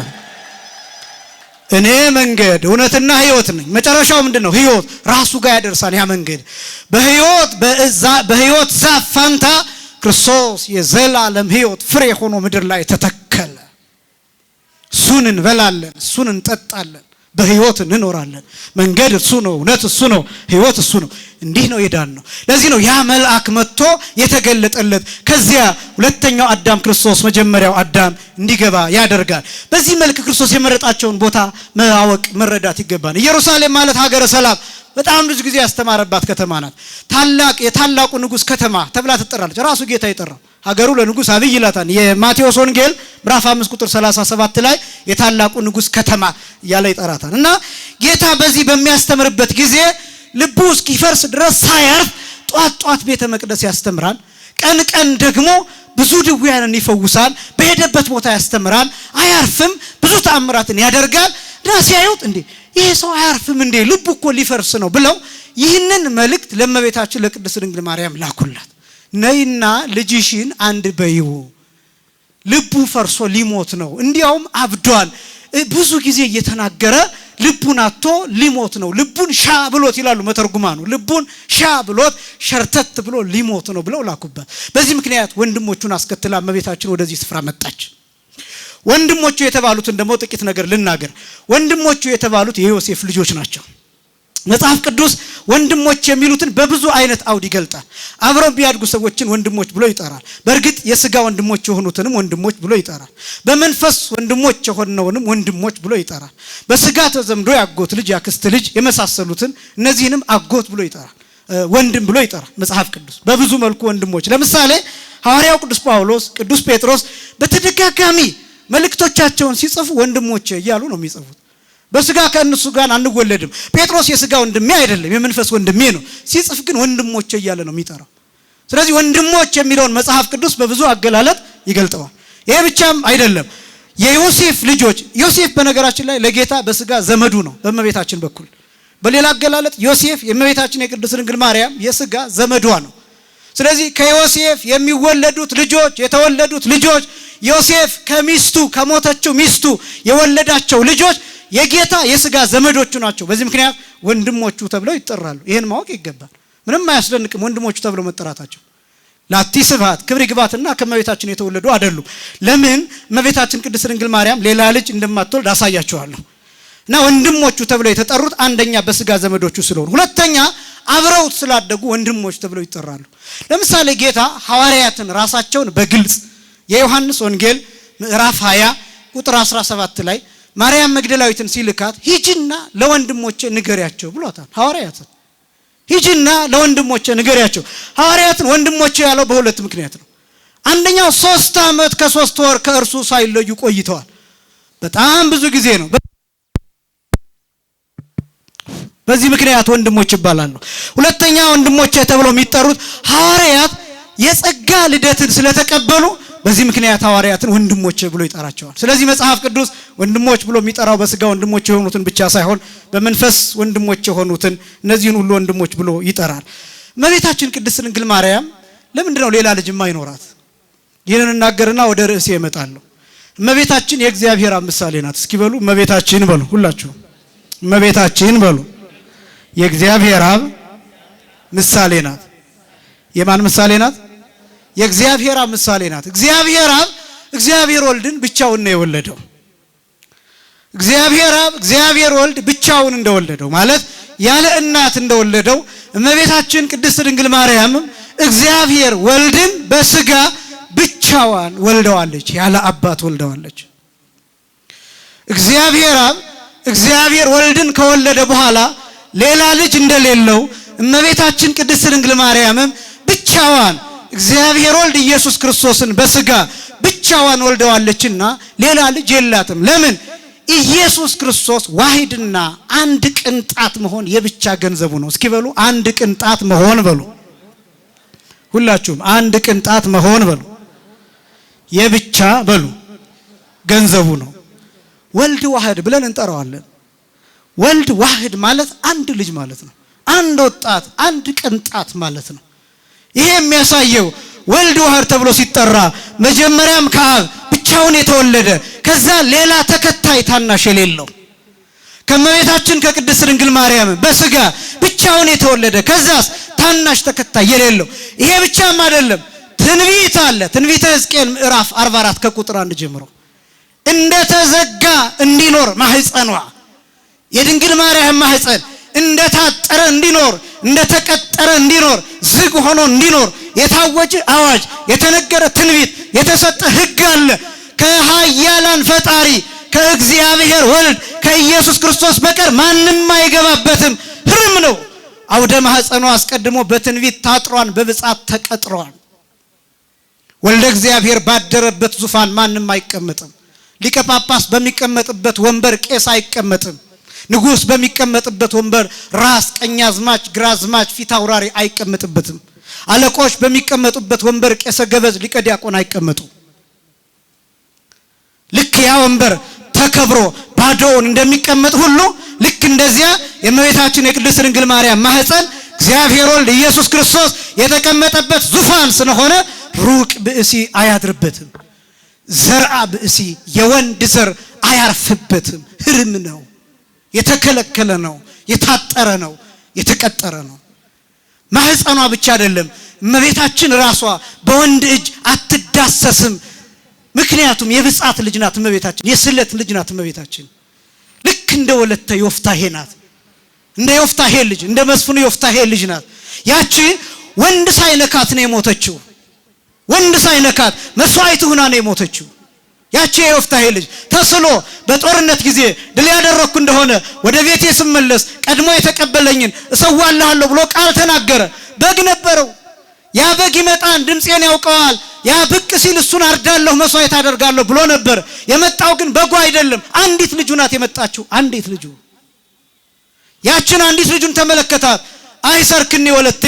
እኔ መንገድ እውነትና ሕይወት ነኝ። መጨረሻው ምንድነው? ሕይወት ራሱ ጋር ያደርሳል። ያ መንገድ በሕይወት ዛፍ ፋንታ ክርስቶስ የዘላለም ሕይወት ፍሬ ሆኖ ምድር ላይ ተተከለ። እሱን እንበላለን፣ እሱን እንጠጣለን፣ በሕይወት እንኖራለን። መንገድ እሱ ነው፣ እውነት እሱ ነው፣ ሕይወት እሱ ነው። እንዲህ ነው የዳን ነው። ለዚህ ነው ያ መልአክ መጥቶ የተገለጠለት። ከዚያ ሁለተኛው አዳም ክርስቶስ መጀመሪያው አዳም እንዲገባ ያደርጋል። በዚህ መልክ ክርስቶስ የመረጣቸውን ቦታ ማወቅ መረዳት ይገባል። ኢየሩሳሌም ማለት ሀገረ ሰላም በጣም ብዙ ጊዜ ያስተማረባት ከተማ ናት። የታላቁ ንጉሥ ከተማ ተብላ ትጠራለች። ራሱ ጌታ የጠራው ሀገሩ ለንጉሥ አብይ ይላታል። የማቴዎስ ወንጌል ምዕራፍ 5 ቁጥር 37 ላይ የታላቁ ንጉሥ ከተማ እያለ ይጠራታል። እና ጌታ በዚህ በሚያስተምርበት ጊዜ ልቡ እስኪፈርስ ድረስ ሳያርፍ ጧት ቤተ መቅደስ ያስተምራል። ቀን ደግሞ ብዙ ድውያንን ይፈውሳል። በሄደበት ቦታ ያስተምራል። አያርፍም። ብዙ ተአምራትን ያደርጋል። እና ሲያዩት እንዴ ይሄ ሰው አያርፍም እንዴ ልቡ እኮ ሊፈርስ ነው ብለው ይህንን መልእክት ለእመቤታችን ለቅድስት ድንግል ማርያም ላኩላት። ነይና ልጅሽን አንድ በይው፣ ልቡ ፈርሶ ሊሞት ነው፣ እንዲያውም አብዷል። ብዙ ጊዜ እየተናገረ ልቡን አጥቶ ሊሞት ነው። ልቡን ሻ ብሎት ይላሉ መተርጉማኑ። ልቡን ሻ ብሎት ሸርተት ብሎ ሊሞት ነው ብለው ላኩበት። በዚህ ምክንያት ወንድሞቹን አስከትላ እመቤታችን ወደዚህ ስፍራ መጣች። ወንድሞቹ የተባሉትን ደግሞ ጥቂት ነገር ልናገር። ወንድሞቹ የተባሉት የዮሴፍ ልጆች ናቸው። መጽሐፍ ቅዱስ ወንድሞች የሚሉትን በብዙ አይነት አውድ ይገልጣል። አብረው ቢያድጉ ሰዎችን ወንድሞች ብሎ ይጠራል። በእርግጥ የሥጋ ወንድሞች የሆኑትንም ወንድሞች ብሎ ይጠራል። በመንፈስ ወንድሞች የሆነውንም ወንድሞች ብሎ ይጠራል። በሥጋ ተዘምዶ ያጎት ልጅ፣ ያክስት ልጅ የመሳሰሉትን እነዚህንም አጎት ብሎ ይጠራል፣ ወንድም ብሎ ይጠራል መጽሐፍ ቅዱስ በብዙ መልኩ ወንድሞች። ለምሳሌ ሐዋርያው ቅዱስ ጳውሎስ፣ ቅዱስ ጴጥሮስ በተደጋጋሚ መልእክቶቻቸውን ሲጽፉ ወንድሞቼ እያሉ ነው የሚጽፉት። በሥጋ ከእነሱ ጋር አንወለድም። ጴጥሮስ የሥጋ ወንድሜ አይደለም፣ የመንፈስ ወንድሜ ነው። ሲጽፍ ግን ወንድሞቼ እያለ ነው የሚጠራው። ስለዚህ ወንድሞች የሚለውን መጽሐፍ ቅዱስ በብዙ አገላለጥ ይገልጠዋል። ይሄ ብቻም አይደለም። የዮሴፍ ልጆች፣ ዮሴፍ በነገራችን ላይ ለጌታ በሥጋ ዘመዱ ነው በእመቤታችን በኩል። በሌላ አገላለጥ ዮሴፍ የእመቤታችን የቅድስት ድንግል ማርያም የሥጋ ዘመዷ ነው። ስለዚህ ከዮሴፍ የሚወለዱት ልጆች የተወለዱት ልጆች ዮሴፍ ከሚስቱ ከሞተችው ሚስቱ የወለዳቸው ልጆች የጌታ የሥጋ ዘመዶቹ ናቸው። በዚህ ምክንያት ወንድሞቹ ተብለው ይጠራሉ። ይሄን ማወቅ ይገባል። ምንም አያስደንቅም ወንድሞቹ ተብለው መጠራታቸው። ላቲ ስብሐት ክብር ይግባትና ከእመቤታችን የተወለዱ አይደሉም። ለምን? እመቤታችን ቅድስት ድንግል ማርያም ሌላ ልጅ እንደማትወልድ አሳያችኋለሁ። እና ወንድሞቹ ተብለው የተጠሩት አንደኛ በሥጋ ዘመዶቹ ስለሆኑ፣ ሁለተኛ አብረው ስላደጉ ወንድሞች ተብለው ይጠራሉ። ለምሳሌ ጌታ ሐዋርያትን ራሳቸውን በግልጽ የዮሐንስ ወንጌል ምዕራፍ 20 ቁጥር 17 ላይ ማርያም መግደላዊትን ሲልካት ሂጂና ለወንድሞቼ ንገሪያቸው ብሏታል። ሐዋርያትን ሂጂና ለወንድሞቼ ንገሪያቸው። ሐዋርያትን ወንድሞቼ ያለው በሁለት ምክንያት ነው። አንደኛው 3 ዓመት ከ3 ወር ከእርሱ ሳይለዩ ቆይተዋል። በጣም ብዙ ጊዜ ነው። በዚህ ምክንያት ወንድሞች ይባላሉ። ሁለተኛ ወንድሞቼ ተብለው የሚጠሩት ሐዋርያት የጸጋ ልደትን ስለተቀበሉ በዚህ ምክንያት ሐዋርያትን ወንድሞቼ ብሎ ይጠራቸዋል። ስለዚህ መጽሐፍ ቅዱስ ወንድሞች ብሎ የሚጠራው በስጋ ወንድሞች የሆኑትን ብቻ ሳይሆን በመንፈስ ወንድሞች የሆኑትን እነዚህን ሁሉ ወንድሞች ብሎ ይጠራል። እመቤታችን ቅድስት ድንግል ማርያም ለምንድን ነው ሌላ ልጅ የማይኖራት? ይህንን እናገርና ወደ ርዕሴ እመጣለሁ። እመቤታችን የእግዚአብሔር ምሳሌ ናት። እስኪ በሉ እመቤታችን በሉ። ሁላችሁ እመቤታችን በሉ። የእግዚአብሔር አብ ምሳሌ ናት። የማን ምሳሌ ናት? የእግዚአብሔር አብ ምሳሌ ናት። እግዚአብሔር አብ እግዚአብሔር ወልድን ብቻውን ነው የወለደው። እግዚአብሔር አብ እግዚአብሔር ወልድ ብቻውን እንደወለደው ማለት ያለ እናት እንደወለደው እመቤታችን ቅድስት ድንግል ማርያም እግዚአብሔር ወልድን በስጋ ብቻዋን ወልደዋለች፣ ያለ አባት ወልደዋለች። እግዚአብሔር አብ እግዚአብሔር ወልድን ከወለደ በኋላ ሌላ ልጅ እንደሌለው እመቤታችን ቅድስት ድንግል ማርያም ብቻዋን እግዚአብሔር ወልድ ኢየሱስ ክርስቶስን በስጋ ብቻዋን ወልደዋለችና ሌላ ልጅ የላትም። ለምን? ኢየሱስ ክርስቶስ ዋሂድና አንድ ቅንጣት መሆን የብቻ ገንዘቡ ነው። እስኪ በሉ አንድ ቅንጣት መሆን በሉ። ሁላችሁም አንድ ቅንጣት መሆን በሉ። የብቻ በሉ ገንዘቡ ነው። ወልድ ዋህድ ብለን እንጠራዋለን። ወልድ ዋህድ ማለት አንድ ልጅ ማለት ነው። አንድ ወጣት አንድ ቅንጣት ማለት ነው። ይሄ የሚያሳየው ወልድ ዋህድ ተብሎ ሲጠራ መጀመሪያም ከአብ ብቻውን የተወለደ ከዛ ሌላ ተከታይ ታናሽ የሌለው ከመቤታችን ከቅድስት ድንግል ማርያም በስጋ ብቻውን የተወለደ ከዛስ ታናሽ ተከታይ የሌለው። ይሄ ብቻም አይደለም፣ ትንቢት አለ። ትንቢተ ሕዝቅኤል ምዕራፍ 44 ከቁጥር 1 ጀምሮ እንደተዘጋ እንዲኖር ማህፀኗ የድንግል ማርያም ማህፀን እንደታጠረ እንዲኖር እንደተቀጠረ እንዲኖር ዝግ ሆኖ እንዲኖር የታወጀ አዋጅ የተነገረ ትንቢት የተሰጠ ሕግ አለ። ከኃያላን ፈጣሪ ከእግዚአብሔር ወልድ ከኢየሱስ ክርስቶስ በቀር ማንም አይገባበትም። ህርም ነው። አውደ ማህፀኗ አስቀድሞ በትንቢት ታጥሯን በብጻት ተቀጥሯል። ወልደ እግዚአብሔር ባደረበት ዙፋን ማንም አይቀመጥም። ሊቀ ጳጳስ በሚቀመጥበት ወንበር ቄስ አይቀመጥም። ንጉስ በሚቀመጥበት ወንበር ራስ፣ ቀኛዝማች፣ ግራዝማች፣ ፊት አውራሪ አይቀመጥበትም። አለቆች በሚቀመጡበት ወንበር ቄሰ ገበዝ፣ ሊቀ ዲያቆን አይቀመጡ። ልክ ያ ወንበር ተከብሮ ባዶውን እንደሚቀመጥ ሁሉ ልክ እንደዚያ የእመቤታችን የቅድስት ድንግል ማርያም ማህፀን እግዚአብሔር ወልድ ኢየሱስ ክርስቶስ የተቀመጠበት ዙፋን ስለሆነ ሩቅ ብእሲ አያድርበትም። ዘርአ ብእሲ የወንድ ዘር አያርፍበትም። ህርም ነው። የተከለከለ ነው። የታጠረ ነው። የተቀጠረ ነው። ማህፀኗ ብቻ አይደለም፣ እመቤታችን ራሷ በወንድ እጅ አትዳሰስም። ምክንያቱም የብጻት ልጅ ናት እመቤታችን፣ የስለት ልጅ ናት እመቤታችን። ልክ እንደ ወለተ ዮፍታሔ ናት። እንደ ዮፍታሔ ልጅ እንደ መስፍኑ ዮፍታሔ ልጅ ናት። ያቺ ወንድ ሳይነካት ነው የሞተችው። ወንድ ሳይነካት መስዋዕት ሆና ነው የሞተችው። ያቺ የዮፍታሔ ልጅ ተስሎ በጦርነት ጊዜ ድል ያደረኩ እንደሆነ ወደ ቤቴ ስመለስ ቀድሞ የተቀበለኝን እሰዋልሃለሁ ብሎ ቃል ተናገረ። በግ ነበረው። ያ በግ ይመጣን ድምጼን ያውቀዋል፣ ያ ብቅ ሲል እሱን አርዳለሁ መስዋዕት አደርጋለሁ ብሎ ነበር። የመጣው ግን በጉ አይደለም፣ አንዲት ልጁ ናት የመጣችው። አንዲት ልጁ ያችን አንዲት ልጁን ተመለከታት። አይሰርክኒ ወለቴ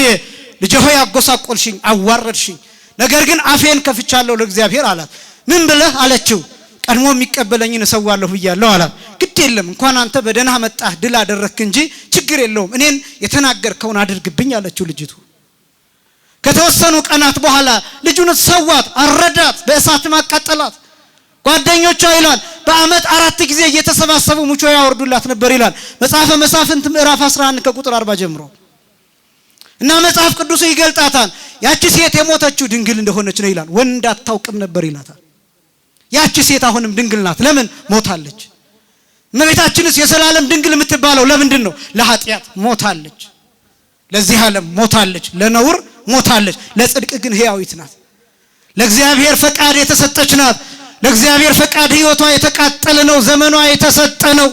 ልጄ ሆይ አጎሳቆልሽኝ፣ አዋረድሽኝ፣ ነገር ግን አፌን ከፍቻለሁ ለእግዚአብሔር አላት። ምን ብለህ አለችው። ቀድሞ የሚቀበለኝን እሰዋለሁ ብያለሁ አላት። ግድ የለም እንኳን አንተ በደህና መጣህ ድል አደረክ እንጂ ችግር የለውም እኔን የተናገርከውን አድርግብኝ አለችው ልጅቱ። ከተወሰኑ ቀናት በኋላ ልጁን ሰዋት፣ አረዳት፣ በእሳት ማቃጠላት። ጓደኞቿ ይላል በአመት 4 ጊዜ እየተሰባሰቡ ሙቾ ያወርዱላት ነበር ይላል መጽሐፈ መሳፍንት ምዕራፍ 11 ከቁጥር 40 ጀምሮ። እና መጽሐፍ ቅዱስ ይገልጣታል። ያቺ ሴት የሞተችው ድንግል እንደሆነች ነው ይላል። ወንድ አታውቅም ነበር ይላታል። ያቺ ሴት አሁንም ድንግል ናት። ለምን ሞታለች? እመቤታችንስ የዘላለም ድንግል የምትባለው ለምንድን ነው? ለኃጢአት ሞታለች። ለዚህ ዓለም ሞታለች፣ ለነውር ሞታለች፣ ለጽድቅ ግን ሕያዊት ናት። ለእግዚአብሔር ፈቃድ የተሰጠች ናት። ለእግዚአብሔር ፈቃድ ሕይወቷ የተቃጠለ ነው፣ ዘመኗ የተሰጠ ነው።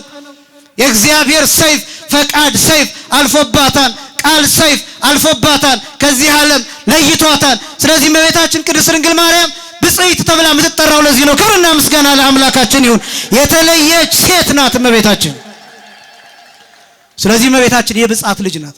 የእግዚአብሔር ሰይፍ ፈቃድ ሰይፍ አልፎባታል፣ ቃል ሰይፍ አልፎባታል፣ ከዚህ ዓለም ለይቷታል። ስለዚህ እመቤታችን ቅድስት ድንግል ማርያም ብጽዕት ተብላ የምትጠራው ለዚህ ነው። ክብርና ምስጋና ለአምላካችን ይሁን። የተለየች ሴት ናት እመቤታችን። ስለዚህ እመቤታችን የብፅዓት ልጅ ናት።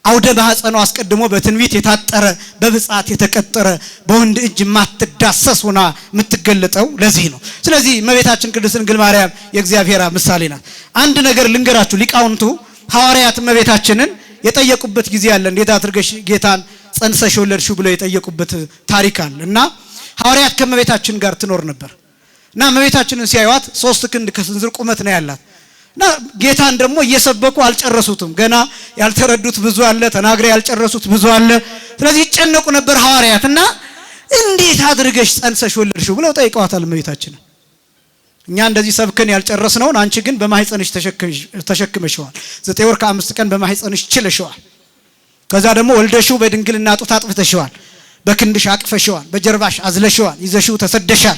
አውደ ማኅፀኗ አስቀድሞ በትንቢት የታጠረ በብፅዓት የተቀጠረ በወንድ እጅ ማትዳሰስ ሆና የምትገለጠው ለዚህ ነው። ስለዚህ እመቤታችን ቅድስት ድንግል ማርያም የእግዚአብሔር ምሳሌ ናት። አንድ ነገር ልንገራችሁ። ሊቃውንቱ ሐዋርያት እመቤታችንን የጠየቁበት ጊዜ አለ። እንዴት አድርገሽ ጌታን ጸንሰሽ ወለድሽው ብለው የጠየቁበት ታሪክ አለ እና ሐዋርያት ከእመቤታችን ጋር ትኖር ነበር እና እመቤታችንን ሲያዩት 3 ክንድ ከስንዝር ቁመት ነው ያላት እና ጌታን ደግሞ እየሰበኩ አልጨረሱትም። ገና ያልተረዱት ብዙ አለ፣ ተናግረው ያልጨረሱት ብዙ አለ። ስለዚህ ይጨነቁ ነበር ሐዋርያት እና እንዴት አድርገሽ ጸንሰሽ ወለድሽው ብለው ጠይቀዋታል እመቤታችንን። እኛ እንደዚህ ሰብከን ያልጨረስነውን አንቺ ግን በማህፀንሽ ተሸክመሽዋል፣ 9 ወር ከ5 ቀን በማህፀንሽ ችለሽዋል። ከዛ ደግሞ ወልደሽው በድንግልና ጡት አጥብተሽዋል፣ በክንድሽ አቅፈሽዋል፣ በጀርባሽ አዝለሽዋል፣ ይዘሽው ተሰደሻል፣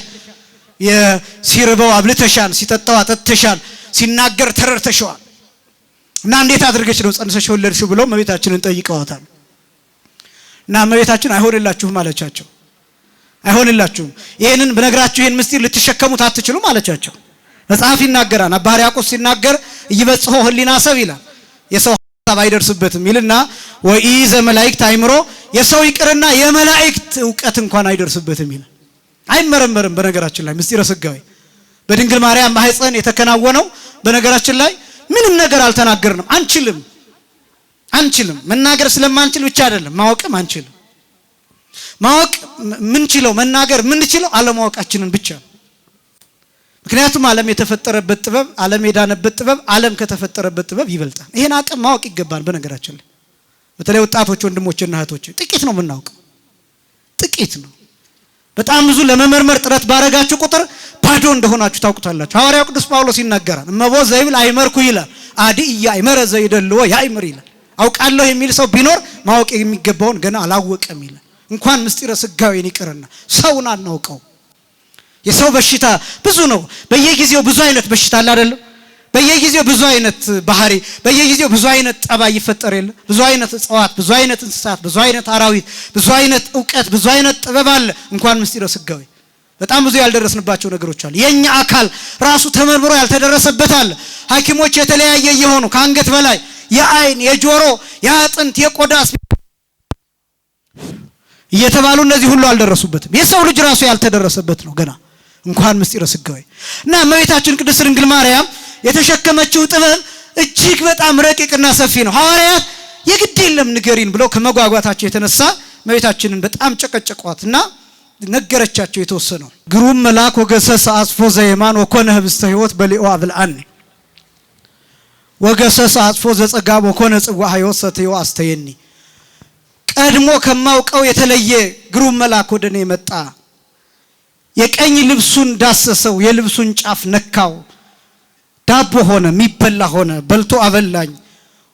ሲርበው አብልተሻል፣ ሲጠጣው አጠጥተሻል፣ ሲናገር ተረድተሽዋል እና እንዴት አድርገሽ ነው ጸንሰሽ ወለድሽው ብለው እመቤታችንን ጠይቀዋታል። እና እመቤታችን አይሆንላችሁም አለቻቸው። አይሆንላችሁም፣ ይሄንን በነግራችሁ ይሄን ምስጢር ልትሸከሙት አትችሉም አለቻቸው። መጽሐፍ ይናገራል። አባ ሕርያቆስ ሲናገር ይበጽሖ ህሊና ሰብ ይላል፣ የሰው ሐሳብ አይደርስበትም ይልና ወኢዘ መላእክት አይምሮ፣ የሰው ይቅርና የመላእክት ዕውቀት እንኳን አይደርስበትም ይላል። አይመረመርም። በነገራችን ላይ ምስጢረ ሥጋዌ በድንግል ማርያም ማህፀን የተከናወነው በነገራችን ላይ ምንም ነገር አልተናገርንም። አንችልም መናገር ስለማንችል ብቻ አይደለም ማወቅም አንችልም። ማወቅ ምንችለው መናገር ምንችለው አለማወቃችንን ብቻ። ምክንያቱም ዓለም የተፈጠረበት ጥበብ፣ ዓለም የዳነበት ጥበብ፣ ዓለም ከተፈጠረበት ጥበብ ይበልጣል። ይሄን አቅም ማወቅ ይገባል። በነገራችን ላይ በተለይ ወጣቶች ወንድሞችና እህቶች ጥቂት ነው የምናውቀው፣ ጥቂት ነው። በጣም ብዙ ለመመርመር ጥረት ባረጋችሁ ቁጥር ባዶ እንደሆናችሁ ታውቁታላችሁ። ሐዋርያው ቅዱስ ጳውሎስ ይናገራል። እመቦ ዘይብል አይመርኩ ይላል፣ አዲ ኢያእመረ ዘይደልዎ ያእምር ይላል። አውቃለሁ የሚል ሰው ቢኖር ማወቅ የሚገባውን ገና አላወቀም ይላል። እንኳን ምስጢረ ሥጋዌን ይቅርና ሰውን አናውቀው። የሰው በሽታ ብዙ ነው። በየጊዜው ብዙ አይነት በሽታ አለ አይደል? በየጊዜው ብዙ አይነት ባህሪ፣ በየጊዜው ብዙ አይነት ጠባይ ይፈጠር የለ? ብዙ አይነት እጽዋት፣ ብዙ አይነት እንስሳት፣ ብዙ አይነት አራዊት፣ ብዙ አይነት ዕውቀት፣ ብዙ አይነት ጥበብ አለ። እንኳን ምስጢረ ሥጋዌ በጣም ብዙ ያልደረስንባቸው ነገሮች አሉ። የኛ አካል ራሱ ተመርምሮ ያልተደረሰበት አለ። ሐኪሞች የተለያየ የሆኑ ከአንገት በላይ የአይን፣ የጆሮ፣ የአጥንት፣ የቆዳ እየተባሉ እነዚህ ሁሉ አልደረሱበትም። የሰው ልጅ ራሱ ያልተደረሰበት ነው ገና እንኳን ምስጢረ ሥጋዌ እና እመቤታችን ቅድስት ድንግል ማርያም የተሸከመችው ጥበብ እጅግ በጣም ረቂቅና ሰፊ ነው። ሐዋርያት የግድ የለም ንገሪን ብለው ከመጓጓታቸው የተነሳ እመቤታችንን በጣም ጨቀጨቋትና ነገረቻቸው የተወሰነው። ግሩም መልአክ ወገሰሰ አጽፎ ዘየማን ወኮነ ህብስተ ሕይወት በሊኦ አብልአኒ ወገሰሰ አጽፎ ዘጸጋብ ወኮነ ጽዋ ሕይወት ሰትዮ አስተየኒ። ቀድሞ ከማውቀው የተለየ ግሩም መልአክ ወደኔ መጣ። የቀኝ ልብሱን ዳሰሰው፣ የልብሱን ጫፍ ነካው፣ ዳቦ ሆነ፣ የሚበላ ሆነ፣ በልቶ አበላኝ።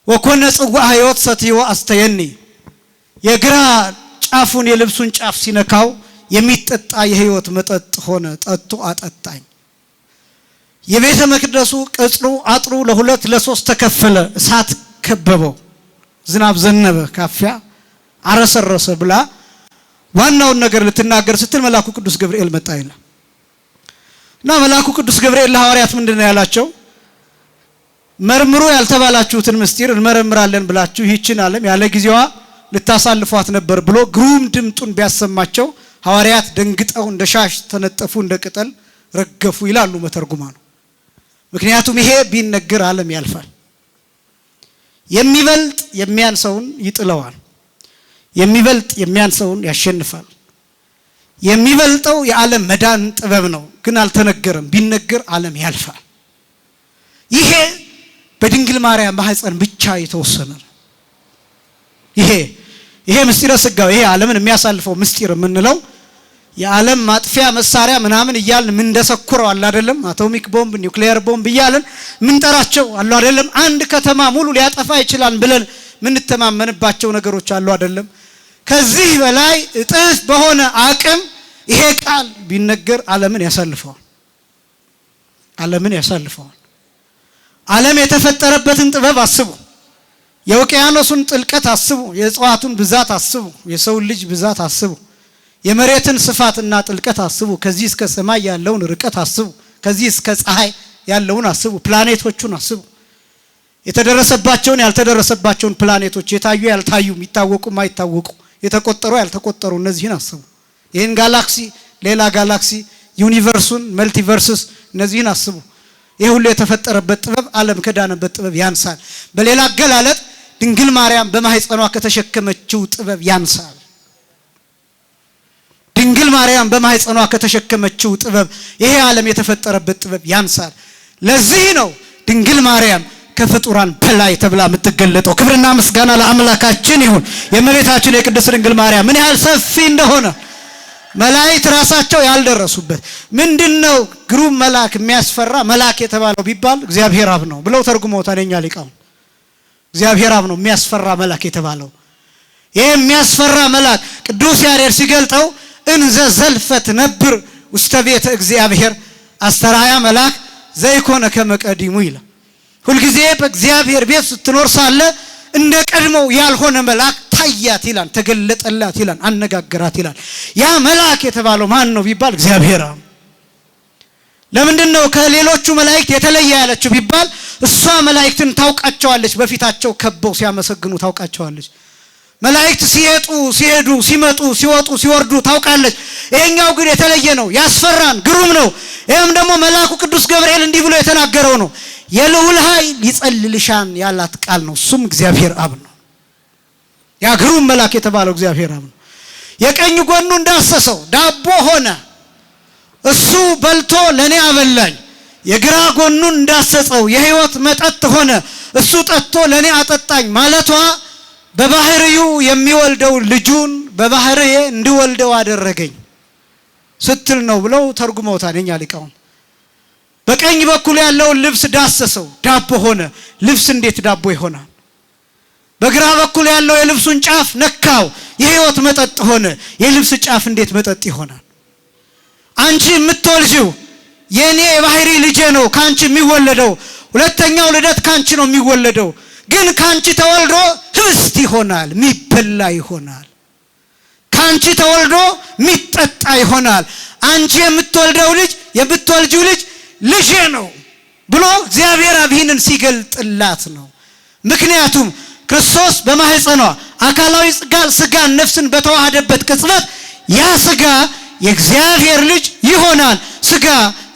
ወኮነ ጽዋ ሕይወት ሰትዮ አስተየኒ። የግራ ጫፉን የልብሱን ጫፍ ሲነካው የሚጠጣ የሕይወት መጠጥ ሆነ፣ ጠጥቶ አጠጣኝ። የቤተ መቅደሱ ቅጽሩ አጥሩ ለሁለት ለሶስት ተከፈለ፣ እሳት ከበበው፣ ዝናብ ዘነበ፣ ካፊያ አረሰረሰ ብላ ዋናውን ነገር ልትናገር ስትል መልአኩ ቅዱስ ገብርኤል መጣ ይላል እና መልአኩ ቅዱስ ገብርኤል ለሐዋርያት ምንድነው ያላቸው? መርምሩ ያልተባላችሁትን ምስጢር እንመረምራለን ብላችሁ ይህችን ዓለም ያለ ጊዜዋ ልታሳልፏት ነበር ብሎ ግሩም ድምጡን ቢያሰማቸው ሐዋርያት ደንግጠው እንደ ሻሽ ተነጠፉ፣ እንደ ቅጠል ረገፉ ይላሉ መተርጉማኑ። ምክንያቱም ይሄ ቢነገር ዓለም ያልፋል። የሚበልጥ የሚያንሰውን ይጥለዋል፣ የሚበልጥ የሚያንሰውን ያሸንፋል። የሚበልጠው የዓለም መዳን ጥበብ ነው፣ ግን አልተነገረም። ቢነገር ዓለም ያልፋል። ይሄ በድንግል ማርያም ማህፀን ብቻ የተወሰነ ነው። ይሄ ምስጢረ ሥጋዌ፣ ይሄ ዓለምን የሚያሳልፈው ምስጢር የምንለው የዓለም ማጥፊያ መሳሪያ ምናምን እያልን ምን እንደሰኩረው አለ አይደለም? አቶሚክ ቦምብ፣ ኒውክሊየር ቦምብ እያልን ምን ጠራቸው አለ አይደለም? አንድ ከተማ ሙሉ ሊያጠፋ ይችላል ብለን ምን ተማመንባቸው ነገሮች አሉ አይደለም ከዚህ በላይ እጥፍ በሆነ አቅም ይሄ ቃል ቢነገር ዓለምን ያሳልፈዋል ዓለም የተፈጠረበትን ጥበብ አስቡ የኦቂያኖስን ጥልቀት አስቡ የጽዋቱን ብዛት አስቡ የሰው ልጅ ብዛት አስቡ የመሬትን ስፋትና ጥልቀት አስቡ ከዚህ እስከ ሰማይ ያለውን ርቀት አስቡ ከዚህ እስከ ፀሐይ ያለውን አስቡ ፕላኔቶቹን አስቡ የተደረሰባቸውን ያልተደረሰባቸውን ፕላኔቶች የታዩ ያልታዩ የሚታወቁ ማይታወቁ የተቆጠሩ ያልተቆጠሩ እነዚህን አስቡ ይሄን ጋላክሲ ሌላ ጋላክሲ ዩኒቨርሱን መልቲቨርስስ እነዚህን አስቡ ይሄ ሁሉ የተፈጠረበት ጥበብ ዓለም ከዳነበት ጥበብ ያንሳል በሌላ አገላለጥ ድንግል ማርያም በማህፀኗ ከተሸከመችው ጥበብ ያንሳል ድንግል ማርያም በማህፀኗ ከተሸከመችው ጥበብ ይሄ ዓለም የተፈጠረበት ጥበብ ያንሳል ለዚህ ነው ድንግል ማርያም ከፍጡራን በላይ ተብላ የምትገለጠው ክብርና ምስጋና ለአምላካችን ይሁን የእመቤታችን የቅድስት ድንግል ማርያም ምን ያህል ሰፊ እንደሆነ መላእክት ራሳቸው ያልደረሱበት ምንድነው ግሩም መልአክ የሚያስፈራ መልአክ የተባለው ቢባል እግዚአብሔር አብ ነው ብለው ተርጉመውታል የኛ ሊቃውንት እግዚአብሔር አብ ነው የሚያስፈራ መልአክ የተባለው ይሄ የሚያስፈራ መልአክ ቅዱስ ያሬድ ሲገልጠው እንዘ ዘልፈት ነብር ውስተ ቤተ እግዚአብሔር አስተራያ መልአክ ዘይኮነ ከመቀዲሙ ይላል ሁሉ ጊዜ በእግዚአብሔር ቤት ስትኖር ሳለ እንደ ቀድሞው ያልሆነ መልአክ ታያት ይላል ተገለጠላት ይላል አነጋገራት ይላል ያ መልአክ የተባለው ማን ነው ቢባል እግዚአብሔር አብ ለምንድነው ከሌሎቹ መላእክት የተለየ ያለችው ቢባል እሷ መላእክትን ታውቃቸዋለች በፊታቸው ከበው ሲያመሰግኑ ታውቃቸዋለች መላእክት ሲሄዱ ሲመጡ ሲወጡ ሲወርዱ ታውቃለች ይሄኛው ግን የተለየ ነው ያስፈራን ግሩም ነው ይሄም ደግሞ መልአኩ ቅዱስ ገብርኤል እንዲህ ብሎ የተናገረው ነው የልዑል ኃይል ይጸልልሻን ያላት ቃል ነው እሱም እግዚአብሔር አብ ነው ያ ግሩም መልአክ የተባለው እግዚአብሔር አብ ነው የቀኝ ጎኑ እንዳሰሰው ዳቦ ሆነ እሱ በልቶ ለኔ አበላኝ የግራ ጎኑን እንዳሰጸው የሕይወት መጠጥ ሆነ እሱ ጠጥቶ ለኔ አጠጣኝ ማለቷ በባህሪው የሚወልደው ልጁን በባህሪዬ እንዲወልደው አደረገኝ ስትል ነው ብለው ተርጉመውታል የኛ ሊቃውንት በቀኝ በኩል ያለውን ልብስ ዳሰሰው ዳቦ ሆነ ልብስ እንዴት ዳቦ ይሆናል በግራ በኩል ያለው የልብሱን ጫፍ ነካው የሕይወት መጠጥ ሆነ የልብስ ጫፍ እንዴት መጠጥ ይሆናል አንቺ የምትወልጂው የኔ የባህሪ ልጄ ነው ካንቺ የሚወለደው ሁለተኛው ልደት ካንቺ ነው የሚወለደው ግን ካንቺ ተወልዶ ህብስት ይሆናል ሚበላ ይሆናል ካንቺ ተወልዶ ሚጠጣ ይሆናል አንቺ የምትወልደው ልጅ የምትወልጂው ልጅ ልጄ ነው ብሎ እግዚአብሔር አብ ይህንን ሲገልጥላት ነው ምክንያቱም ክርስቶስ በማህፀኗ አካላዊ ስጋን ነፍስን በተዋሃደበት ቅጽበት ያ ስጋ የእግዚአብሔር ልጅ ይሆናል ስጋ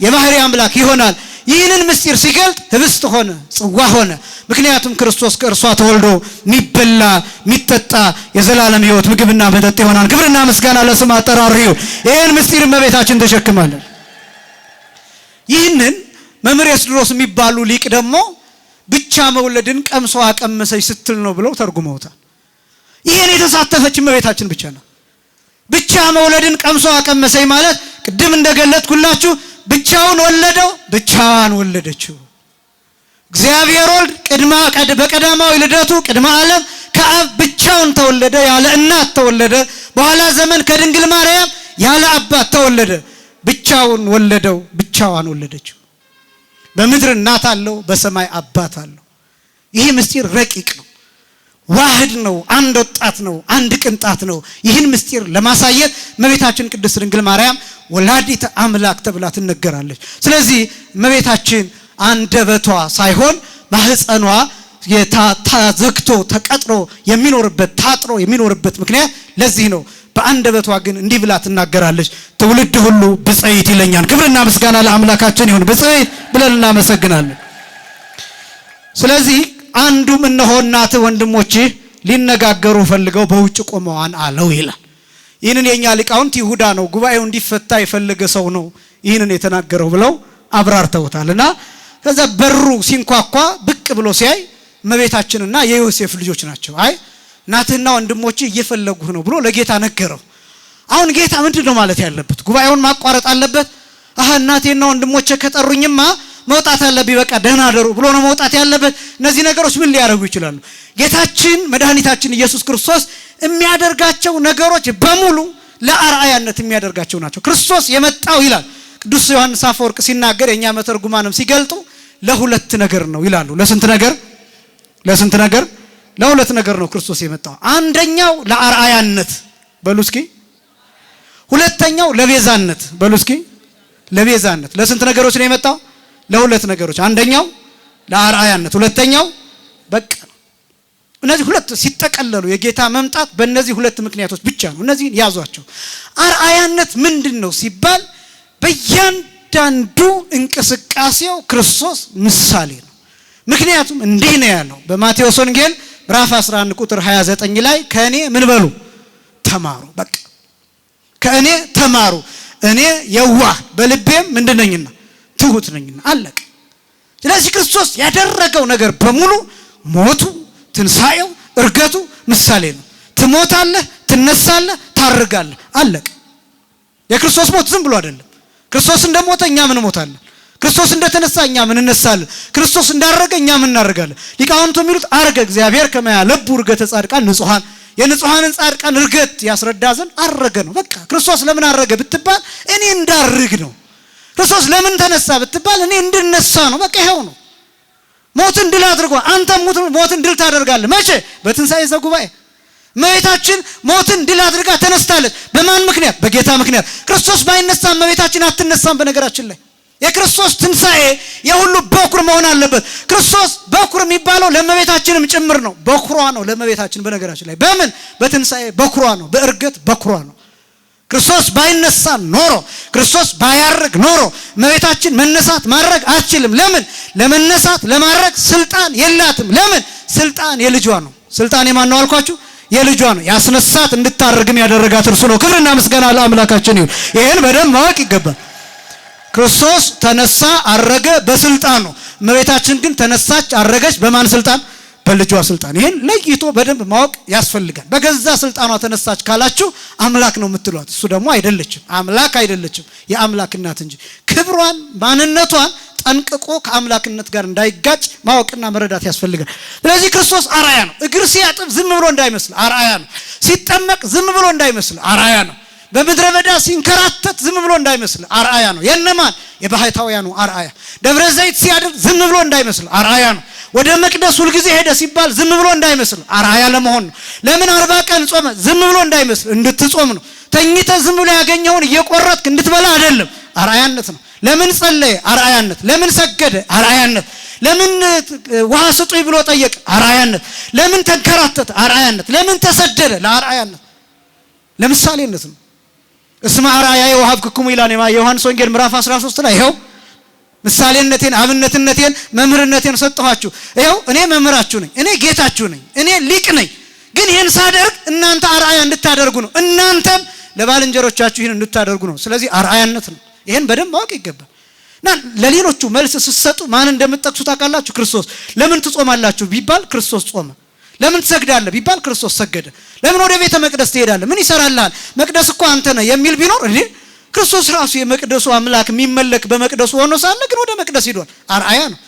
የባህሪ አምላክ ይሆናል ይህንን ምስጢር ሲገልጥ ህብስት ሆነ ጽዋ ሆነ ምክንያቱም ክርስቶስ ከእርሷ ተወልዶ ሚበላ ሚጠጣ የዘላለም ሕይወት ምግብና መጠጥ ይሆናል ክብርና ምስጋና ለስሙ አጠራሩ ይሁን ይህን ምስጢር እመቤታችን ተሸክማለች ይህንን መምህር ኤስድሮስ የሚባሉ ሊቅ ደግሞ ብቻ መውለድን ቀምሶ አቀመሰች ስትል ነው ብለው ተርጉመውታል ይሄን የተሳተፈች እመቤታችን ብቻ ነው ብቻ መውለድን ቀምሶ አቀመሰች ማለት ቅድም እንደገለጥኩላችሁ ብቻውን ወለደው ብቻዋን ወለደችው እግዚአብሔር ወልድ በቀዳማዊ ልደቱ ቅድመ ዓለም ከአብ ብቻውን ተወለደ ያለ እናት ተወለደ በኋላ ዘመን ከድንግል ማርያም ያለ አባት ተወለደ ብቻውን ወለደው ብቻዋን ወለደችው በምድር እናት አለው በሰማይ አባት አለው ይሄ ምስጢር ረቂቅ ነው ዋህድ ነው አንድ ወጣት ነው አንድ ቅንጣት ነው ይህን ምስጢር ለማሳየት እመቤታችን ቅድስት ድንግል ማርያም ወላዲተ አምላክ ተብላ ትነገራለች ስለዚህ እመቤታችን አንደበቷ ሳይሆን ማህፀኗ ተዘግቶ ተቀጥሮ የሚኖርበት ታጥሮ የሚኖርበት ምክንያት ለዚህ ነው በአንደበቷ ግን እንዲህ ብላ ትናገራለች ትውልድ ሁሉ ብጽዕት ይለኛል ክብርና ምስጋና ለአምላካችን ይሁን ብጽዕት ብለን እናመሰግናለን ስለዚህ አንዱም እነሆ እናት ወንድሞቼ ሊነጋገሩ ፈልገው በውጭ ቆመዋን አለው ይላል ይህንን የኛ ሊቃውንት ይሁዳ ነው ጉባኤው እንዲፈታ የፈለገ ሰው ነው ይህንን የተናገረው ብለው አብራርተውታልና ከዛ በሩ ሲንኳኳ ብቅ ብሎ ሲያይ እመቤታችንና የዮሴፍ ልጆች ናቸው አይ እናትና ወንድሞቼ እየፈለጉህ ነው ብሎ ለጌታ ነገረው አሁን ጌታ ምንድነው ማለት ያለበት ጉባኤውን ማቋረጥ አለበት እናቴና ወንድሞቼ ከጠሩኝማ መውጣት ያለብኝ በቃ ደህና አደሩ ብሎ ነው መውጣት ያለበት። እነዚህ ነገሮች ምን ሊያደርጉ ይችላሉ? ጌታችን መድኃኒታችን ኢየሱስ ክርስቶስ የሚያደርጋቸው ነገሮች በሙሉ ለአርአያነት የሚያደርጋቸው ናቸው። ክርስቶስ የመጣው ይላል ቅዱስ ዮሐንስ አፈወርቅ ሲናገር የኛ መተርጉማንም ሲገልጡ ለሁለት ነገር ነው ይላሉ። ለስንት ነገር? ለሁለት ነገር ነው ክርስቶስ የመጣው። አንደኛው ለአርአያነት በሉ እስኪ፣ ሁለተኛው ለቤዛነት በሉ እስኪ። ለቤዛነት ለስንት ነገሮች ነው የመጣው? ለሁለት ነገሮች። አንደኛው ለአርአያነት፣ ሁለተኛው በቃ እነዚህ ሁለት ሲጠቀለሉ የጌታ መምጣት በእነዚህ ሁለት ምክንያቶች ብቻ ነው። እነዚህን ያዟቸው። አርአያነት ምንድነው ሲባል በእያንዳንዱ እንቅስቃሴው ክርስቶስ ምሳሌ ነው። ምክንያቱም እንዲህ ነው ያለው በማቴዎስ ወንጌል ምዕራፍ 11 ቁጥር 29 ላይ ከእኔ ምን በሉ ተማሩ። በቃ ከእኔ ተማሩ፣ እኔ የዋህ በልቤም ምንድነኝና ትሁት ነኝና። አለቀ። ስለዚህ ክርስቶስ ያደረገው ነገር በሙሉ ሞቱ፣ ትንሳኤው፣ እርገቱ ምሳሌ ነው። ትሞታለህ፣ ትነሳለህ፣ ታርጋለህ። አለቀ። የክርስቶስ ሞት ዝም ብሎ አይደለም። ክርስቶስ እንደሞተ እኛ ምን ሞታለን? ክርስቶስ እንደተነሳ እኛ ምን እንነሳለን? ክርስቶስ እንዳረገ እኛ ምን እናረጋለን? ሊቃውንቱ የሚሉት አረገ እግዚአብሔር ከመያ ለቡ እርገተ ጻድቃን ንጹሃን፣ የንጹሃንን ጻድቃን እርገት ያስረዳ ዘንድ አረገ ነው። በቃ ክርስቶስ ለምን አረገ ብትባል እኔ እንዳርግ ነው። ክርስቶስ ለምን ተነሳ ብትባል እኔ እንድነሳ ነው። በቃ ይሄው ነው። ሞትን ድል አድርጓል። አንተም ሞትን ድል ታደርጋለህ። መቼ? በትንሣኤ ዘጉባኤ። እመቤታችን ሞትን ድል አድርጋ ተነስታለች። በማን ምክንያት? በጌታ ምክንያት። ክርስቶስ ባይነሳ እመቤታችን አትነሳም። በነገራችን ላይ የክርስቶስ ትንሣኤ የሁሉ በኩር መሆን አለበት። ክርስቶስ በኩር የሚባለው ለእመቤታችንም ጭምር ነው። በኩሯ ነው ለእመቤታችን። በነገራችን ላይ በምን? በትንሣኤ በኩሯ ነው። በእርገት በኩሯ ነው። ክርስቶስ ባይነሳ ኖሮ፣ ክርስቶስ ባያርግ ኖሮ እመቤታችን መነሳት ማድረግ አትችልም። ለምን? ለመነሳት ለማድረግ ስልጣን የላትም። ለምን? ስልጣን የልጇ ነው። ስልጣን የማን ነው አልኳችሁ? የልጇ ነው። ያስነሳት እንድታርግም ያደረጋት እርሱ ነው። ክብርና ምስጋና ለአምላካችን ይሁን። ይሄን በደንብ ማወቅ ይገባል። ክርስቶስ ተነሳ አረገ በስልጣን ነው። እመቤታችን ግን ተነሳች አረገች በማን ስልጣን? በልጇ ስልጣን። ይሄን ለይቶ በደንብ ማወቅ ያስፈልጋል። በገዛ ስልጣኗ ተነሳች ካላችሁ አምላክ ነው የምትሏት። እሱ ደግሞ አይደለችም፣ አምላክ አይደለችም፣ የአምላክ እናት እንጂ። ክብሯን ማንነቷን ጠንቅቆ ከአምላክነት ጋር እንዳይጋጭ ማወቅና መረዳት ያስፈልጋል። ስለዚህ ክርስቶስ አርአያ ነው። እግር ሲያጥብ ዝም ብሎ እንዳይመስል አርአያ ነው። ሲጠመቅ ዝም ብሎ እንዳይመስል አርአያ ነው። በምድረ በዳ ሲንከራተት ዝም ብሎ እንዳይመስል አርአያ ነው። የነማን? የባህታውያኑ አርአያ። ደብረ ዘይት ሲያድር ዝም ብሎ እንዳይመስል አርአያ ነው። ወደ መቅደስ ሁልጊዜ ሄደ ሲባል ዝም ብሎ እንዳይመስል አርአያ ለመሆን ነው። ለምን 40 ቀን ጾመ? ዝም ብሎ እንዳይመስል እንድትጾም ነው። ተኝተ ዝም ብሎ ያገኘውን እየቆረጥክ እንድትበላ አይደለም፣ አርአያነት ነው። ለምን ጸለየ? አርአያነት። ለምን ሰገደ? አርአያነት። ለምን ውሃ ስጡኝ ብሎ ጠየቀ? አርአያነት። ለምን ተንከራተተ? አርአያነት። ለምን ተሰደደ? ለአርአያነት፣ ለምሳሌነት ነው። እስመ አርአያየ ወሀብክሙ ይላል የዮሐንስ ወንጌል ምዕራፍ 13 ላይ ይኸው ምሳሌነቴን፣ አብነትነቴን፣ መምህርነቴን ሰጠኋችሁ። ይኸው እኔ መምህራችሁ ነኝ፣ እኔ ጌታችሁ ነኝ፣ እኔ ሊቅ ነኝ። ግን ይህን ሳደርግ እናንተ አርአያ እንድታደርጉ ነው። እናንተም ለባልንጀሮቻችሁ ይህን እንድታደርጉ ነው። ስለዚህ አርአያነት ነው። ይሄን በደንብ ማወቅ ይገባል። እና ለሌሎቹ መልስ ስትሰጡ ማን እንደምትጠቅሱ ታውቃላችሁ? ክርስቶስ። ለምን ትጾማላችሁ ቢባል ክርስቶስ ጾመ። ለምን ትሰግዳለህ ቢባል ክርስቶስ ሰገደ። ለምን ወደ ቤተ መቅደስ ትሄዳለህ? ምን ይሰራልሃል? መቅደስ እኮ አንተ ነህ የሚል ቢኖር እንዴ ክርስቶስ ራሱ የመቅደሱ አምላክ የሚመለክ በመቅደሱ ሆኖ ሳለ ግን ወደ መቅደስ ሄዷል። አርአያ ነው።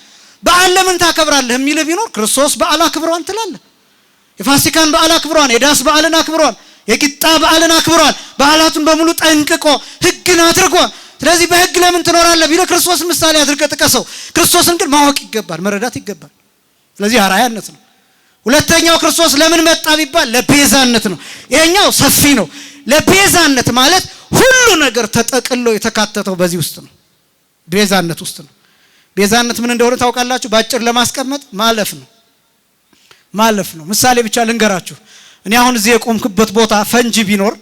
በዓል ለምን ታከብራለህ የሚል ቢኖር ክርስቶስ በዓል አክብሯን ትላለህ። የፋሲካን በዓል አክብሯን፣ የዳስ በዓልን አክብሯን፣ የቂጣ በዓልን አክብሯን። በዓላቱን በሙሉ ጠንቅቆ ሕግን አድርጓን። ስለዚህ በሕግ ለምን ትኖራለህ ቢለ ክርስቶስ ምሳሌ አድርገህ ጥቀሰው። ክርስቶስን ግን ማወቅ ይገባል፣ መረዳት ይገባል። ስለዚህ አርአያነት ነው። ሁለተኛው ክርስቶስ ለምን መጣ ቢባል ለቤዛነት ነው። ይሄኛው ሰፊ ነው። ለቤዛነት ማለት ሁሉ ነገር ተጠቅሎ የተካተተው በዚህ ውስጥ ነው። ቤዛነት ውስጥ ነው። ቤዛነት ምን እንደሆነ ታውቃላችሁ? ባጭር ለማስቀመጥ ማለፍ ነው። ማለፍ ነው። ምሳሌ ብቻ ልንገራችሁ። እኔ አሁን እዚህ የቆምኩበት ቦታ ፈንጂ ቢኖር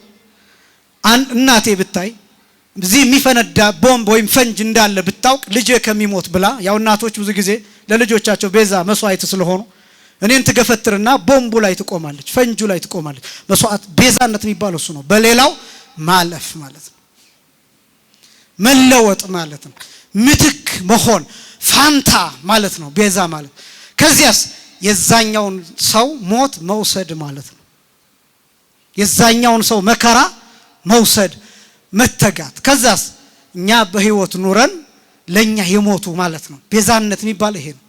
እናቴ ብታይ እዚህ የሚፈነዳ ቦምብ ወይም ፈንጅ እንዳለ ብታውቅ ልጄ ከሚሞት ብላ፣ ያው እናቶች ብዙ ጊዜ ለልጆቻቸው ቤዛ መስዋዕት ስለሆኑ እኔን ትገፈትርና ቦምቡ ላይ ትቆማለች፣ ፈንጁ ላይ ትቆማለች። መስዋዕት ቤዛነት የሚባለው እሱ ነው። በሌላው ማለፍ ማለት ነው። መለወጥ ማለት ነው። ምትክ መሆን ፋንታ ማለት ነው ቤዛ ማለት። ከዚያስ የዛኛውን ሰው ሞት መውሰድ ማለት ነው። የዛኛውን ሰው መከራ መውሰድ፣ መተጋት። ከዛስ እኛ በህይወት ኑረን ለኛ የሞቱ ማለት ነው። ቤዛነት የሚባል ይሄ ነው።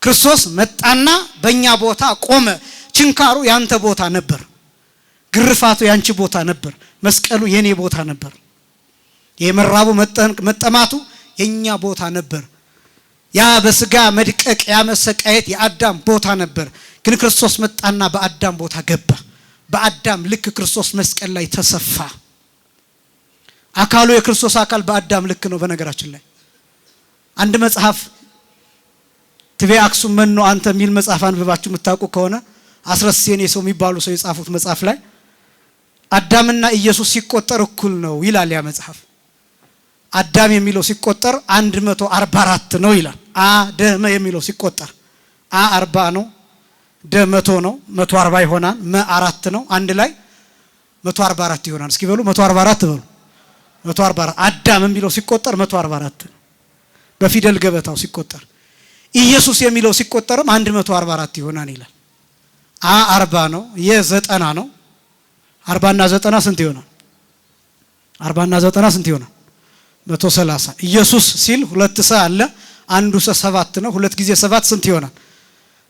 ክርስቶስ መጣና በእኛ ቦታ ቆመ። ችንካሩ ያንተ ቦታ ነበር። ግርፋቱ ያንቺ ቦታ ነበር። መስቀሉ የኔ ቦታ ነበር። የመራቡ መጠማቱ የኛ ቦታ ነበር። ያ በስጋ መድቀቅ ያ መሰቃየት የአዳም ቦታ ነበር። ግን ክርስቶስ መጣና በአዳም ቦታ ገባ። በአዳም ልክ ክርስቶስ መስቀል ላይ ተሰፋ። አካሉ የክርስቶስ አካል በአዳም ልክ ነው። በነገራችን ላይ አንድ መጽሐፍ ትቤ አክሱም መኖ አንተ የሚል መጽሐፍ አንብባችሁ የምታውቁ ከሆነ አስረስ የኔ ሰው የሚባሉ ሰው የጻፉት መጽሐፍ ላይ አዳምና ኢየሱስ ሲቆጠር እኩል ነው ይላል ያ መጽሐፍ። አዳም የሚለው ሲቆጠር 144 ነው ይላል። አደም የሚለው ሲቆጠር 40 ነው፣ ደ 100 ነው፣ 140 ይሆናል። 4 ነው፣ አንድ ላይ 144 ይሆናል። እስኪ በሉ 144 በሉ። 144 አዳም የሚለው ሲቆጠር 144 በፊደል ገበታው ሲቆጠር። ኢየሱስ የሚለው ሲቆጠርም 144 ይሆናል ይላል። 40 ነው፣ የ90 ነው። 40 እና 90 ስንት ይሆናል? 40 እና 90 ስንት ይሆናል? 130። ኢየሱስ ሲል ሁለት ሰ አለ፣ አንዱ ሰ 7 ነው። 2 ጊዜ 7 ስንት ይሆናል?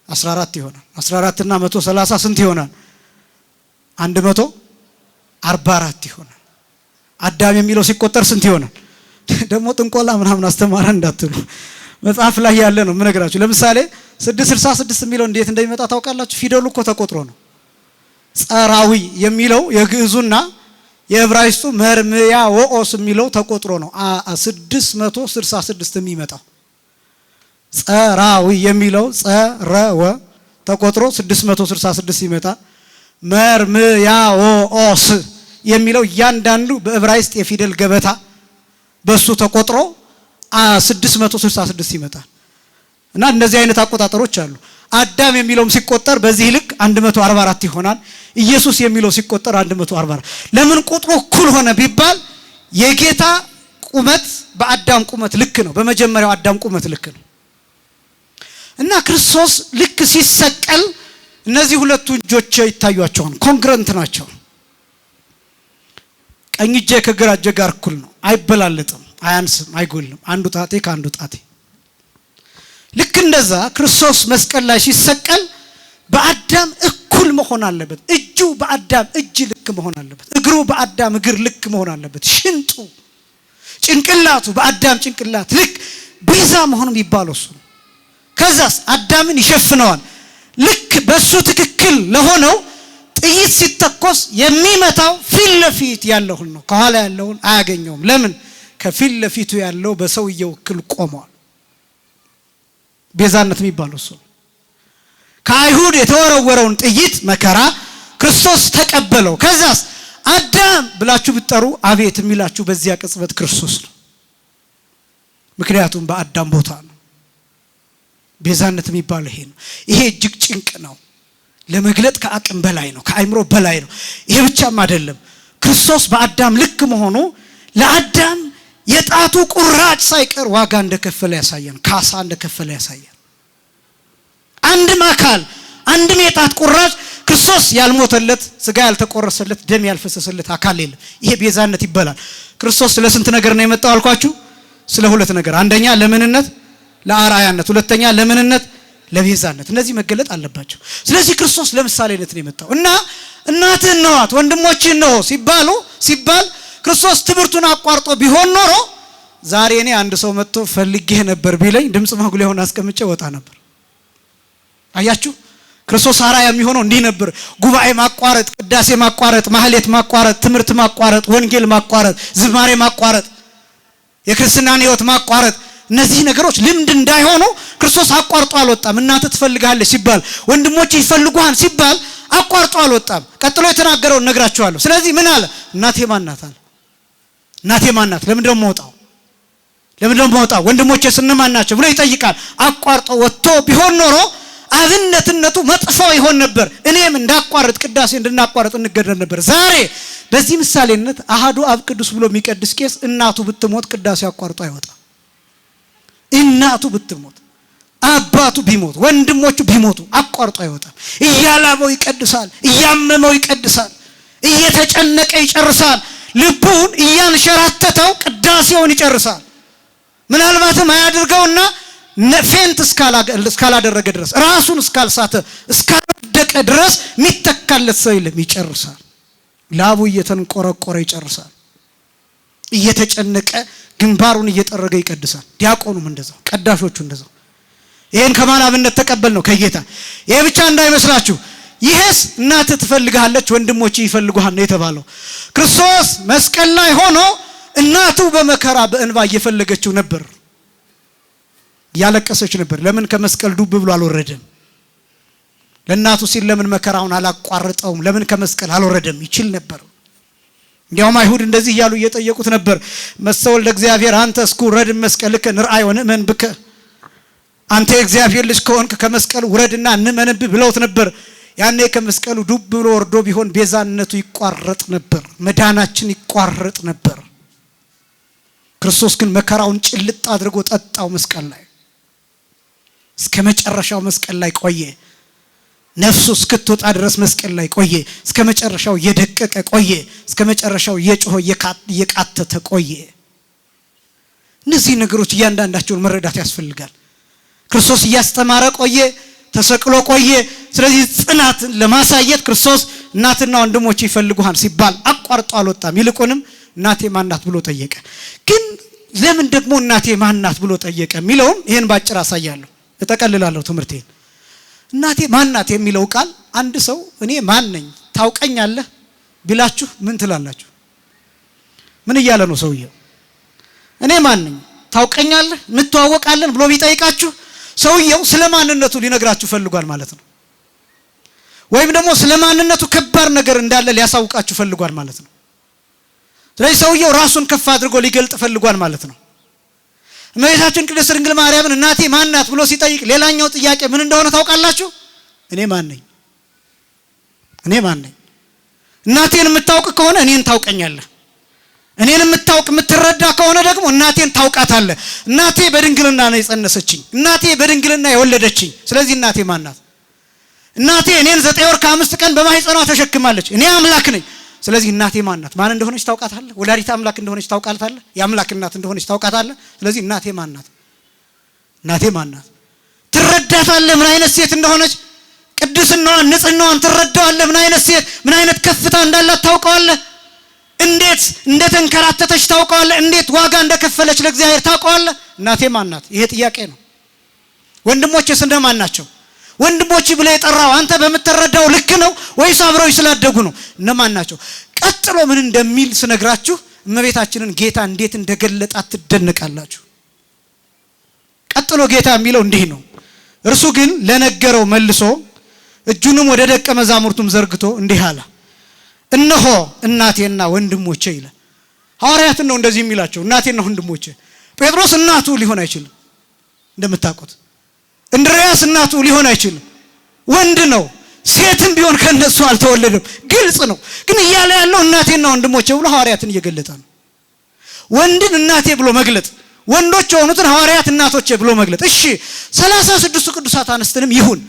14 ይሆናል። 14 እና 130 ስንት ይሆናል? 144 ይሆናል። አዳም የሚለው ሲቆጠር ስንት ይሆናል? ደግሞ ጥንቆላ ምናምን አስተማረ እንዳትሉ መጽሐፍ ላይ ያለ ነው የምነግራችሁ። ለምሳሌ 666 የሚለው እንዴት እንደሚመጣ ታውቃላችሁ? ፊደሉ እኮ ተቆጥሮ ነው። ጸራዊ የሚለው የግዕዙና የዕብራይስጡ መርምያ ወኦስ የሚለው ተቆጥሮ ነው 666 የሚመጣው። ጸራዊ የሚለው ጸረወ ተቆጥሮ 666 ይመጣ። መርምያ ወኦስ የሚለው እያንዳንዱ በዕብራይስጥ የፊደል ገበታ በሱ ተቆጥሮ 666 ይመጣል። እና እነዚህ አይነት አቆጣጠሮች አሉ። አዳም የሚለውም ሲቆጠር በዚህ ልክ 144 ይሆናል። ኢየሱስ የሚለው ሲቆጠር 144። ለምን ቁጥሩ እኩል ሆነ ቢባል የጌታ ቁመት በአዳም ቁመት ልክ ነው። በመጀመሪያው አዳም ቁመት ልክ ነው። እና ክርስቶስ ልክ ሲሰቀል እነዚህ ሁለቱ እጆች ይታዩአቸዋል። ኮንግረንት ናቸው። ቀኝ እጄ ከግራ እጄ ጋር እኩል ነው። አይበላለጥም፣ አያንስም፣ አይጎልም። አንዱ ጣቴ ከአንዱ ጣቴ። ልክ እንደዛ ክርስቶስ መስቀል ላይ ሲሰቀል በአዳም እኩል መሆን አለበት። እጁ በአዳም እጅ ልክ መሆን አለበት። እግሩ በአዳም እግር ልክ መሆን አለበት። ሽንጡ፣ ጭንቅላቱ በአዳም ጭንቅላት ልክ ቤዛ መሆን የሚባለው እሱ ነው። ከዛስ አዳምን ይሸፍነዋል። ልክ በሱ ትክክል ለሆነው ጥይት ሲተኮስ የሚመታው ፊት ለፊት ያለውን ነው፣ ከኋላ ያለውን አያገኘውም። ለምን? ከፊት ለፊቱ ያለው በሰውየው እኩል ቆሟል። ቤዛነት የሚባለው እሱ ነው። ከአይሁድ የተወረወረውን ጥይት መከራ ክርስቶስ ተቀበለው። ከዛስ አዳም ብላችሁ ብትጠሩ አቤት የሚላችሁ በዚያ ቅጽበት ክርስቶስ ነው። ምክንያቱም በአዳም ቦታ ነው። ቤዛነት የሚባለው ይሄ ነው። ይሄ እጅግ ጭንቅ ነው። ለመግለጥ ከአቅም በላይ ነው፣ ከአይምሮ በላይ ነው። ይሄ ብቻም አይደለም። ክርስቶስ በአዳም ልክ መሆኑ ለአዳም የጣቱ ቁራጭ ሳይቀር ዋጋ እንደከፈለ ያሳያል። ካሳ እንደከፈለ ያሳያል። አንድም አካል አንድም የጣት ቁራጭ ክርስቶስ ያልሞተለት፣ ስጋ ያልተቆረሰለት፣ ደም ያልፈሰሰለት አካል የለም። ይሄ ቤዛነት ይባላል። ክርስቶስ ስለ ስንት ነገር ነው የመጣው አልኳችሁ? ስለ ሁለት ነገር። አንደኛ ለምንነት፣ ለአርአያነት። ሁለተኛ ለምንነት፣ ለቤዛነት። እነዚህ መገለጥ አለባቸው። ስለዚህ ክርስቶስ ለምሳሌነት ነው የመጣው እና እናትህን ነዋት ወንድሞችህን ነው ሲባል ክርስቶስ ትምህርቱን አቋርጦ ቢሆን ኖሮ ዛሬ እኔ አንድ ሰው መጥቶ ፈልጌህ ነበር ቢለኝ ድምጽ ማጉሊያውን አስቀምጬ ወጣ ነበር። አያችሁ? ክርስቶስ አርአያ የሚሆነው እንዲህ ነበር። ጉባኤ ማቋረጥ፣ ቅዳሴ ማቋረጥ፣ ማህሌት ማቋረጥ፣ ትምህርት ማቋረጥ፣ ወንጌል ማቋረጥ፣ ዝማሬ ማቋረጥ፣ የክርስትናን ሕይወት ማቋረጥ፣ እነዚህ ነገሮች ልምድ እንዳይሆኑ ክርስቶስ አቋርጦ አልወጣም። እናትህ ትፈልጋለች ሲባል፣ ወንድሞች ይፈልጉሃል ሲባል አቋርጦ አልወጣም። ቀጥሎ የተናገረውን ነግራችኋለሁ። ስለዚህ ምን አለ? እናቴ ማን ናት አለ። እናቴ ማን ናት? ለምን ደሞ ወጣው? ወንድሞቼ ስንማን ናቸው ብሎ ይጠይቃል። አቋርጦ ወጥቶ ቢሆን ኖሮ አብነትነቱ መጥፎ ይሆን ነበር። እኔም እንዳቋርጥ ቅዳሴ እንድናቋርጥ እንገደድ ነበር። ዛሬ በዚህ ምሳሌነት አሃዱ አብ ቅዱስ ብሎ የሚቀድስ ቄስ እናቱ ብትሞት ቅዳሴ አቋርጦ አይወጣም። እናቱ ብትሞት፣ አባቱ ቢሞት፣ ወንድሞቹ ቢሞቱ አቋርጦ አይወጣም። እያላበው ይቀድሳል፣ እያመመው ይቀድሳል፣ እየተጨነቀ ይጨርሳል። ልቡን እያንሸራተተው ቅዳሴውን ይጨርሳል። ምናልባትም አያድርገውና ፌንት እስካላደረገ ድረስ ራሱን እስካልሳተ እስካልወደቀ ድረስ የሚተካለት ሰው የለም። ይጨርሳል። ላቡ እየተንቆረቆረ ይጨርሳል። እየተጨነቀ ግንባሩን እየጠረገ ይቀድሳል። ዲያቆኑም እንደዛው፣ ቀዳሾቹ እንደዛው። ይሄን ከማን አብነት ተቀበል ነው? ከጌታ። ይሄ ብቻ እንዳይመስላችሁ። ይሄስ እናትህ ትፈልግሃለች፣ ወንድሞች ይፈልጉሃል ነው የተባለው። ክርስቶስ መስቀል ላይ ሆኖ እናቱ በመከራ በእንባ እየፈለገችው ነበር፣ ያለቀሰች ነበር። ለምን ከመስቀል ዱብ ብሎ አልወረደም? ለእናቱ ሲል ለምን መከራውን አላቋረጠውም? ለምን ከመስቀል አልወረደም? ይችል ነበር። እንዲያውም አይሁድ እንደዚህ እያሉ እየጠየቁት ነበር። መሰወልደ እግዚአብሔር አንተ እስኩ ረድ መስቀልከ ንርአይ ወንእመን ብከ፣ አንተ የእግዚአብሔር ልጅ ከሆንክ ከመስቀል ውረድና እንመንብህ ብለውት ነበር። ያኔ ከመስቀሉ ዱብ ብሎ ወርዶ ቢሆን ቤዛነቱ ይቋረጥ ነበር፣ መዳናችን ይቋረጥ ነበር። ክርስቶስ ግን መከራውን ጭልጥ አድርጎ ጠጣው መስቀል ላይ። እስከ መጨረሻው መስቀል ላይ ቆየ። ነፍሱ እስክትወጣ ድረስ መስቀል ላይ ቆየ። እስከ መጨረሻው እየደቀቀ ቆየ። እስከ መጨረሻው እየጮኸ እየቃተተ ቆየ። እነዚህ ነገሮች እያንዳንዳቸውን መረዳት ያስፈልጋል። ክርስቶስ እያስተማረ ቆየ፣ ተሰቅሎ ቆየ። ስለዚህ ጽናትን ለማሳየት ክርስቶስ እናትና ወንድሞች ይፈልጉሃል ሲባል አቋርጦ አልወጣም። ይልቁንም እናቴ ማናት ብሎ ጠየቀ። ግን ለምን ደግሞ እናቴ ማናት ብሎ ጠየቀ የሚለውን ይሄን ባጭር አሳያለሁ፣ እጠቀልላለሁ ትምህርቴን። እናቴ ማናት የሚለው ቃል አንድ ሰው እኔ ማን ነኝ ታውቀኛለህ ቢላችሁ ምን ትላላችሁ? ምን እያለ ነው ሰውየው? እኔ ማን ነኝ ታውቀኛለህ እንተዋወቃለን ብሎ ቢጠይቃችሁ ሰውየው ስለ ማንነቱ ሊነግራችሁ ፈልጓል ማለት ነው። ወይም ደግሞ ስለ ማንነቱ ከባድ ነገር እንዳለ ሊያሳውቃችሁ ፈልጓል ማለት ነው። ስለዚህ ሰውየው ራሱን ከፍ አድርጎ ሊገልጥ ፈልጓል ማለት ነው። እመቤታችን ቅድስት ድንግል ማርያምን እናቴ ማን ናት ብሎ ሲጠይቅ ሌላኛው ጥያቄ ምን እንደሆነ ታውቃላችሁ? እኔ ማን ነኝ? እኔ ማን ነኝ? እናቴን የምታውቅ ከሆነ እኔን ታውቀኛለህ። እኔን የምታውቅ የምትረዳ ከሆነ ደግሞ እናቴን ታውቃታለህ። እናቴ በድንግልና ነው የጸነሰችኝ፣ እናቴ በድንግልና የወለደችኝ። ስለዚህ እናቴ ማን ናት? እናቴ እኔን 9 ወር ከ5 ቀን በማህፀኗ ተሸክማለች። እኔ አምላክ ነኝ። ስለዚህ እናቴ ማን ናት? ማን እንደሆነች ታውቃታለህ። ወላዲተ አምላክ እንደሆነች ታውቃታለህ። የአምላክ እናት እንደሆነች ታውቃታለህ። ስለዚህ እናቴ ማን ናት? እናቴ ማን ናት? ትረዳታለህ ምን አይነት ሴት እንደሆነች። ቅድስናዋን፣ ንጽህናዋን ትረዳዋለህ። ምን አይነት ሴት፣ ምን አይነት ከፍታ እንዳላት ታውቀዋለህ። እንዴት እንደተንከራተተች ታውቀዋለህ። እንዴት ዋጋ እንደከፈለች ለእግዚአብሔር ታውቀዋለህ። እናቴ ማን ናት? ይሄ ጥያቄ ነው። ወንድሞችስ እንደማን ናቸው? ወንድሞች ብለ የጠራው አንተ በምትረዳው ልክ ነው ወይስ አብረው ስላደጉ ነው? እነማን ናቸው? ቀጥሎ ምን እንደሚል ስነግራችሁ እመቤታችንን ጌታ እንዴት እንደገለጣት ትደነቃላችሁ። ቀጥሎ ጌታ የሚለው እንዲህ ነው። እርሱ ግን ለነገረው መልሶ እጁንም ወደ ደቀ መዛሙርቱም ዘርግቶ እንዲህ አለ፣ እነሆ እናቴና ወንድሞቼ ይላል። ሐዋርያትን ነው እንደዚህ የሚላቸው፣ እናቴና ወንድሞቼ። ጴጥሮስ እናቱ ሊሆን አይችልም እንደምታውቁት። እንድርያስ እናቱ ሊሆን አይችልም፣ ወንድ ነው። ሴትም ቢሆን ከነሱ አልተወለደም፣ ግልጽ ነው። ግን እያለ ያለው እናቴና ወንድሞቼ ብሎ ሐዋርያትን እየገለጠ ነው። ወንድን እናቴ ብሎ መግለጥ፣ ወንዶች የሆኑትን ሐዋርያት እናቶቼ ብሎ መግለጥ። እሺ 36 ቅዱሳት አንስትንም ይሁን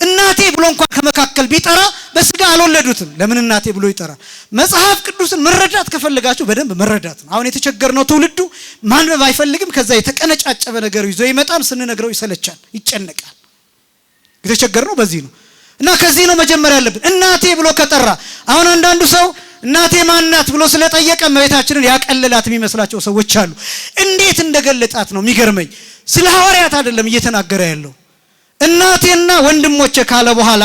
እናቴ ብሎ እንኳን ከመካከል ቢጠራ በስጋ አልወለዱትም። ለምን እናቴ ብሎ ይጠራል? መጽሐፍ ቅዱስን መረዳት ከፈለጋችሁ በደንብ መረዳት ነው። አሁን የተቸገርነው ትውልዱ ማንበብ አይፈልግም። ከዛ የተቀነጫጨበ ነገር ይዞ ይመጣል። ስንነግረው ይሰለቻል፣ ይጨነቃል። የተቸገርነው በዚህ ነው። እና ከዚህ ነው መጀመሪያ ያለብን። እናቴ ብሎ ከጠራ አሁን አንዳንዱ ሰው እናቴ ማናት ብሎ ስለጠየቀ እመቤታችንን ያቀለላት የሚመስላቸው ሰዎች አሉ። እንዴት እንደገለጣት ነው የሚገርመኝ። ስለ ሐዋርያት አይደለም እየተናገረ ያለው። እናቴና ወንድሞቼ ካለ በኋላ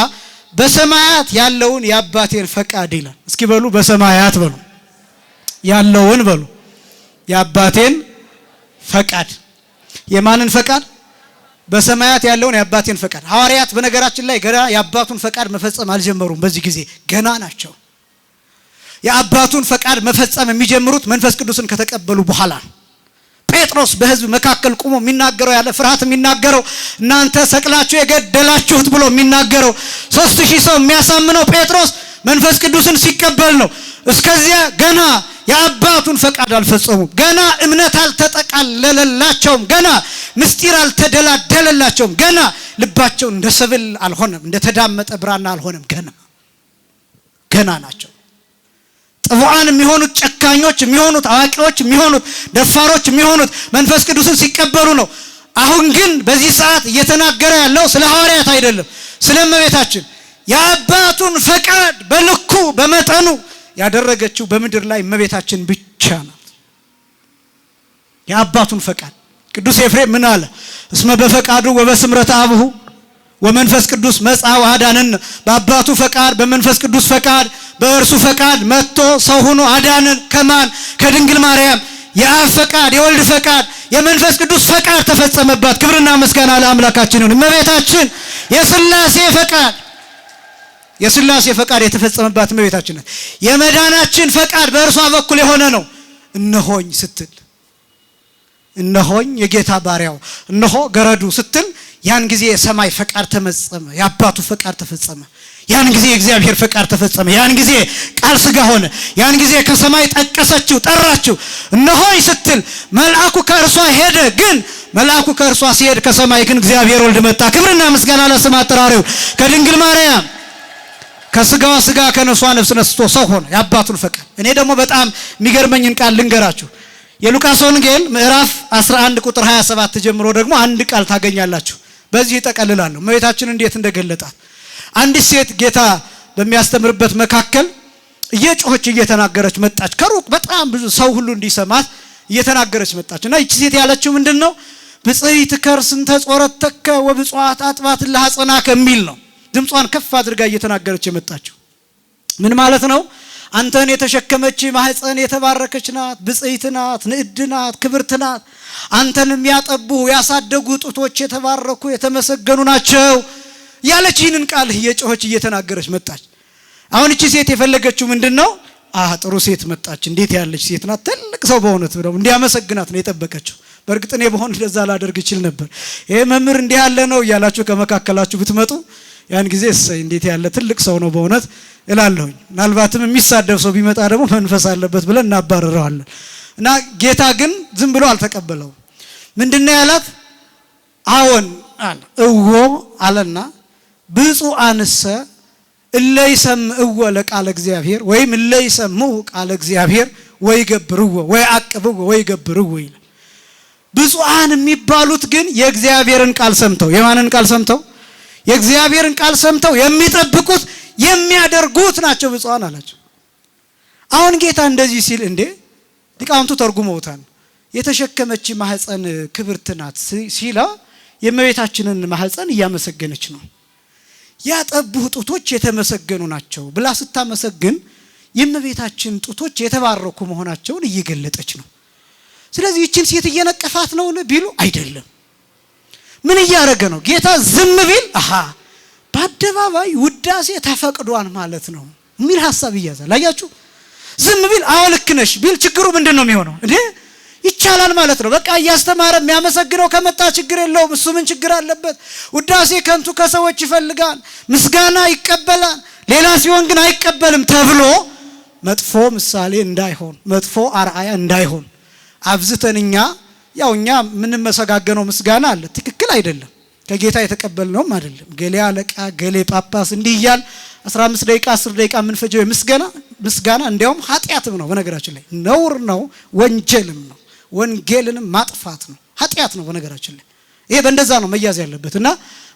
በሰማያት ያለውን የአባቴን ፈቃድ ይላል። እስኪ በሉ በሰማያት በሉ፣ ያለውን በሉ፣ የአባቴን ፈቃድ። የማንን ፈቃድ? በሰማያት ያለውን የአባቴን ፈቃድ። ሐዋርያት በነገራችን ላይ ገና የአባቱን ፈቃድ መፈጸም አልጀመሩም። በዚህ ጊዜ ገና ናቸው። የአባቱን ፈቃድ መፈጸም የሚጀምሩት መንፈስ ቅዱስን ከተቀበሉ በኋላ። ጴጥሮስ በሕዝብ መካከል ቆሞ የሚናገረው ያለ ፍርሃት የሚናገረው እናንተ ሰቅላችሁ የገደላችሁት ብሎ የሚናገረው 3000 ሰው የሚያሳምነው ጴጥሮስ መንፈስ ቅዱስን ሲቀበል ነው። እስከዚያ ገና የአባቱን ፈቃድ አልፈጸሙም። ገና እምነት አልተጠቃለለላቸውም። ገና ምስጢር አልተደላደለላቸውም። ገና ልባቸው እንደ ሰብል አልሆነም፣ እንደ ተዳመጠ ብራና አልሆነም። ገና ናቸው። ጥቡዓን የሚሆኑት ጨካኞች የሚሆኑት አዋቂዎች የሚሆኑት ደፋሮች የሚሆኑት መንፈስ ቅዱስን ሲቀበሉ ነው። አሁን ግን በዚህ ሰዓት እየተናገረ ያለው ስለ ሐዋርያት አይደለም፣ ስለ እመቤታችን የአባቱን ፈቃድ በልኩ በመጠኑ ያደረገችው በምድር ላይ እመቤታችን ብቻ ናት። የአባቱን ፈቃድ ቅዱስ ኤፍሬም ምን አለ? እስመ በፈቃዱ ወበስምረተ አብሁ ወመንፈስ ቅዱስ መጽአ ወአዳነን። በአባቱ ፈቃድ በመንፈስ ቅዱስ ፈቃድ በእርሱ ፈቃድ መጥቶ ሰው ሆኖ አዳነን። ከማን? ከድንግል ማርያም። የአብ ፈቃድ የወልድ ፈቃድ የመንፈስ ቅዱስ ፈቃድ ተፈጸመባት። ክብርና ምስጋና ለአምላካችን ይሁን። እመቤታችን የሥላሴ ፈቃድ የተፈጸመባት እመቤታችን ናት። የመዳናችን ፈቃድ በእርሷ በኩል የሆነ ነው። እነሆኝ ስትል እነሆኝ የጌታ ባሪያው እነሆ ገረዱ ስትል ያን ጊዜ የሰማይ ፈቃድ ተፈጸመ፣ የአባቱ ፈቃድ ተፈጸመ። ያን ጊዜ የእግዚአብሔር ፈቃድ ተፈጸመ። ያን ጊዜ ቃል ሥጋ ሆነ። ያን ጊዜ ከሰማይ ጠቀሰችው፣ ጠራችው። እነሆኝ ስትል መልአኩ ከእርሷ ሄደ። ግን መልአኩ ከእርሷ ሲሄድ ከሰማይ ግን እግዚአብሔር ወልድ መጣ። ክብርና ምስጋና ለስም አጠራሪው ከድንግል ማርያም ከሥጋዋ ሥጋ ከነፍሷ ነፍስ ነስቶ ሰው ሆነ። የአባቱን ፈቃድ። እኔ ደግሞ በጣም የሚገርመኝን ቃል ልንገራችሁ። የሉቃስ ወንጌል ምዕራፍ 11 ቁጥር 27 ጀምሮ ደግሞ አንድ ቃል ታገኛላችሁ። በዚህ ይጠቀልላለሁ እመቤታችን እንዴት እንደገለጣት። አንዲት ሴት ጌታ በሚያስተምርበት መካከል እየጮኸች እየተናገረች መጣች። ከሩቅ በጣም ብዙ ሰው ሁሉ እንዲሰማት እየተናገረች መጣች። እና ይቺ ሴት ያለችው ምንድነው? ብጽዕት ከርስን ተጾረተከ ወብጽዋት አጥባት ለሐጽናከ የሚል ነው። ድምጿን ከፍ አድርጋ እየተናገረች የመጣችው ምን ማለት ነው? አንተን የተሸከመች ማህፀን የተባረከች ናት፣ ብጽዕት ናት፣ ንዕድ ናት፣ ክብርት ናት። አንተን የሚያጠቡ ያሳደጉ ጡቶች የተባረኩ የተመሰገኑ ናቸው ያለች ይህንን ቃል እየጮኸች እየተናገረች መጣች። አሁን እቺ ሴት የፈለገችው ምንድነው? ጥሩ ሴት መጣች፣ እንዴት ያለች ሴት ናት፣ ትልቅ ሰው በእውነት ነው እንዲያመሰግናት ነው የጠበቀችው። በእርግጥ እኔ በሆን እንደዛ ላደርግ ይችል ነበር። ይሄ መምህር እንዲህ ያለ ነው እያላችሁ ከመካከላችሁ ብትመጡ ያን ጊዜ እሰይ እንዴት ያለ ትልቅ ሰው ነው በእውነት እላለሁኝ። ምናልባትም የሚሳደብ ሰው ቢመጣ ደግሞ መንፈስ አለበት ብለን እናባረረዋለን። እና ጌታ ግን ዝም ብሎ አልተቀበለው። ምንድነው ያላት? አዎን አለ እዎ አለና ብፁዓንሰ እለ ይሰምዕዎ ለቃለ እግዚአብሔር ወይም እለ ይሰምዑ ቃለ እግዚአብሔር ወይ ገብርዎ ወይ አቅብዎ ወይ ገብርዎ ይላል። ብፁዓን የሚባሉት ግን የእግዚአብሔርን ቃል ሰምተው የማንን ቃል ሰምተው? የእግዚአብሔርን ቃል ሰምተው የሚጠብቁት የሚያደርጉት ናቸው ብፁዓን አላቸው። አሁን ጌታ እንደዚህ ሲል እንዴ ሊቃውንቱ ተርጉመውታል። የተሸከመች ማህፀን ክብርት ናት ሲላ የእመቤታችንን ማህፀን እያመሰገነች ነው። ያጠቡ ጡቶች የተመሰገኑ ናቸው ብላ ስታመሰግን የእመቤታችን ጡቶች የተባረኩ መሆናቸውን እየገለጠች ነው። ስለዚህ ይህችን ሴት እየነቀፋት ነው ቢሉ አይደለም። ምን እያደረገ ነው? ጌታ ዝም ቢል በአደባባይ ውዳሴ ተፈቅዷል ማለት ነው የሚል ሐሳብ ይያዛል። አያችሁ? ዝም ቢል አዎ ልክ ነሽ ቢል ችግሩ ምንድነው የሚሆነው? እንዴ ይቻላል ማለት ነው። በቃ እያስተማረ የሚያመሰግነው ከመጣ ችግር የለውም። እሱ ምን ችግር አለበት? ውዳሴ ከንቱ ከሰዎች ይፈልጋል፣ ምስጋና ይቀበላል። ሌላ ሲሆን ግን አይቀበልም ተብሎ መጥፎ ምሳሌ እንዳይሆን፣ መጥፎ አርአያ እንዳይሆን አብዝተን እኛ ምንም መሰጋገነው ምስጋና አለ። ትክክል አይደለም። ከጌታ የተቀበልነውም አይደለም። ገሌ አለቃ ገሌ ጳጳስ እንዲያል 15 ደቂቃ 10 ደቂቃ የምንፈጀው ምስጋና እንዲያውም ኃጢአትም ነው። በነገራችን ላይ ነውር ነው፣ ወንጀልም ነው። ወንጌልንም ማጥፋት ነው፣ ኃጢአት ነው። በነገራችን ላይ ይሄ በእንደዛ ነው መያዝ ያለበት። እና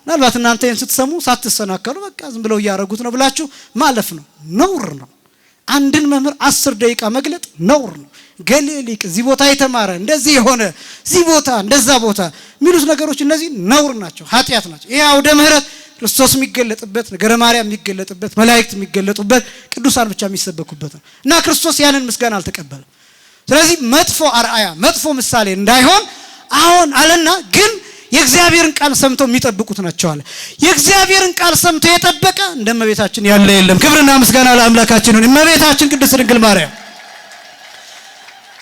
ምናልባት እናንተ ይሄን ስትሰሙ ሳትሰናከሉ በቃ ዝም ብለው እያረጉት ነው ብላችሁ ማለፍ ነው። ነውር ነው። አንድን መምህር 10 ደቂቃ መግለጥ ነውር ነው። ገሌ ሊቅ እዚህ ቦታ የተማረ እንደዚህ የሆነ እዚህ ቦታ እንደዛ ቦታ የሚሉት ነገሮች እነዚህ ነውር ናቸው፣ ኃጢአት ናቸው። ይሄ አውደ ምሕረት ክርስቶስ የሚገለጥበት፣ ነገረ ማርያም የሚገለጥበት፣ መላእክት የሚገለጡበት፣ ቅዱሳን ብቻ የሚሰበኩበት ነው እና ክርስቶስ ያንን ምስጋና አልተቀበለም። ስለዚህ መጥፎ አርአያ መጥፎ ምሳሌ እንዳይሆን አሁን አለና ግን የእግዚአብሔርን ቃል ሰምተው የሚጠብቁት ናቸው አለ። የእግዚአብሔርን ቃል ሰምተው የጠበቀ እንደ እመቤታችን ያለ የለም። ክብርና ምስጋና ለአምላካችን ይሁን። እመቤታችን ቅድስት ድንግል ማርያም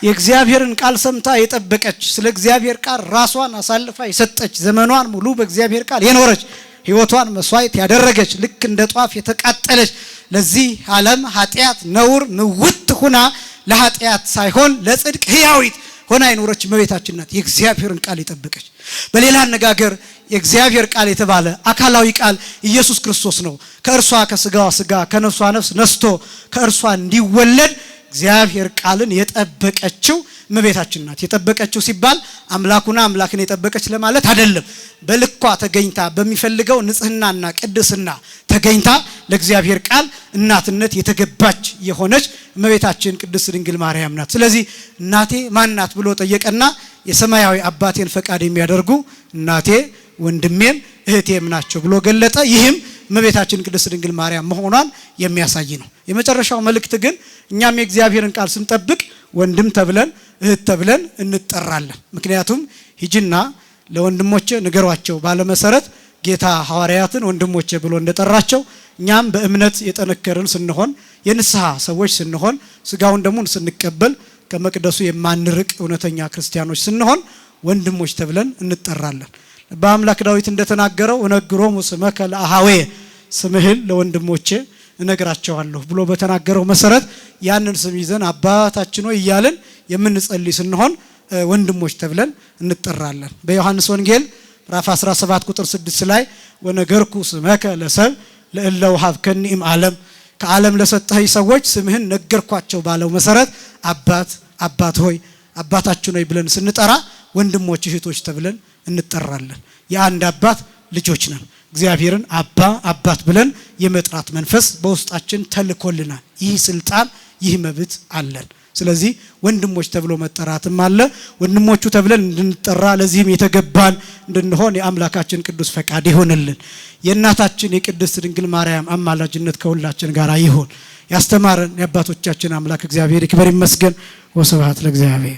የእግዚአብሔርን ቃል ሰምታ የጠበቀች፣ ስለ እግዚአብሔር ቃል ራሷን አሳልፋ የሰጠች፣ ዘመኗን ሙሉ በእግዚአብሔር ቃል የኖረች፣ ሕይወቷን መስዋዕት ያደረገች፣ ልክ እንደ ጧፍ የተቃጠለች፣ ለዚህ ዓለም ኃጢአት ነውር ንውጥ ሁና ለኃጢአት ሳይሆን ለጽድቅ ሕያዊት ሆና የኖረች እመቤታችን ናት። የእግዚአብሔርን ቃል የጠበቀች። በሌላ አነጋገር የእግዚአብሔር ቃል የተባለ አካላዊ ቃል ኢየሱስ ክርስቶስ ነው። ከእርሷ ከስጋዋ ስጋ ከነፍሷ ነፍስ ነስቶ ከእርሷ እንዲወለድ እግዚአብሔር ቃልን የጠበቀችው እመቤታችን ናት። የጠበቀችው ሲባል አምላኩና አምላክን የጠበቀች ለማለት አይደለም። በልኳ ተገኝታ በሚፈልገው ንጽህናና ቅድስና ተገኝታ ለእግዚአብሔር ቃል እናትነት የተገባች የሆነች እመቤታችን ቅድስት ድንግል ማርያም ናት። ስለዚህ እናቴ ማን ናት ብሎ ጠየቀና የሰማያዊ አባቴን ፈቃድ የሚያደርጉ እናቴ ወንድሜም እህቴም ናቸው ብሎ ገለጠ። ይህም እመቤታችን ቅድስት ድንግል ማርያም መሆኗን የሚያሳይ ነው። የመጨረሻው መልእክት ግን እኛም የእግዚአብሔርን ቃል ስንጠብቅ ወንድም ተብለን እህት ተብለን እንጠራለን። ምክንያቱም ሂጂና ለወንድሞቼ ንገሯቸው ባለመሰረት ጌታ ሐዋርያትን ወንድሞቼ ብሎ እንደጠራቸው እኛም በእምነት የጠነከርን ስንሆን የንስሐ ሰዎች ስንሆን ስጋውን ደሙን ስንቀበል ከመቅደሱ የማንርቅ እውነተኛ ክርስቲያኖች ስንሆን ወንድሞች ተብለን እንጠራለን። በአምላክ ዳዊት እንደተናገረው እነግሮሙ ስመከ ለአሃዌ ስምህን ለወንድሞቼ እነግራቸዋለሁ ብሎ በተናገረው መሰረት ያንን ስም ይዘን አባታችን ሆይ እያልን የምንጸልይ ስንሆን ወንድሞች ተብለን እንጠራለን። በዮሐንስ ወንጌል ምዕራፍ 17 ቁጥር 6 ላይ ወነገርኩ ስመከ ለሰብ ለእለ ወሀብከኒ እምዓለም ከዓለም ለሰጠኸኝ ሰዎች ስምህን ነገርኳቸው ባለው መሰረት አባት ሆይ አባታችን ሆይ ብለን ስንጠራ ወንድሞች እህቶች ተብለን እንጠራለን። የአንድ አባት ልጆች ነን። እግዚአብሔርን አባት ብለን የመጥራት መንፈስ በውስጣችን ተልኮልናል። ይህ ስልጣን ይህ መብት አለን። ስለዚህ ወንድሞች ተብሎ መጠራትም አለ። ወንድሞቹ ተብለን እንድንጠራ ለዚህም የተገባን እንድንሆን የአምላካችን ቅዱስ ፈቃድ ይሆንልን። የእናታችን የቅድስት ድንግል ማርያም አማላጅነት ከሁላችን ጋር ይሁን። ያስተማረን የአባቶቻችን አምላክ እግዚአብሔር ይክበር ይመስገን። ወስብሐት ለእግዚአብሔር።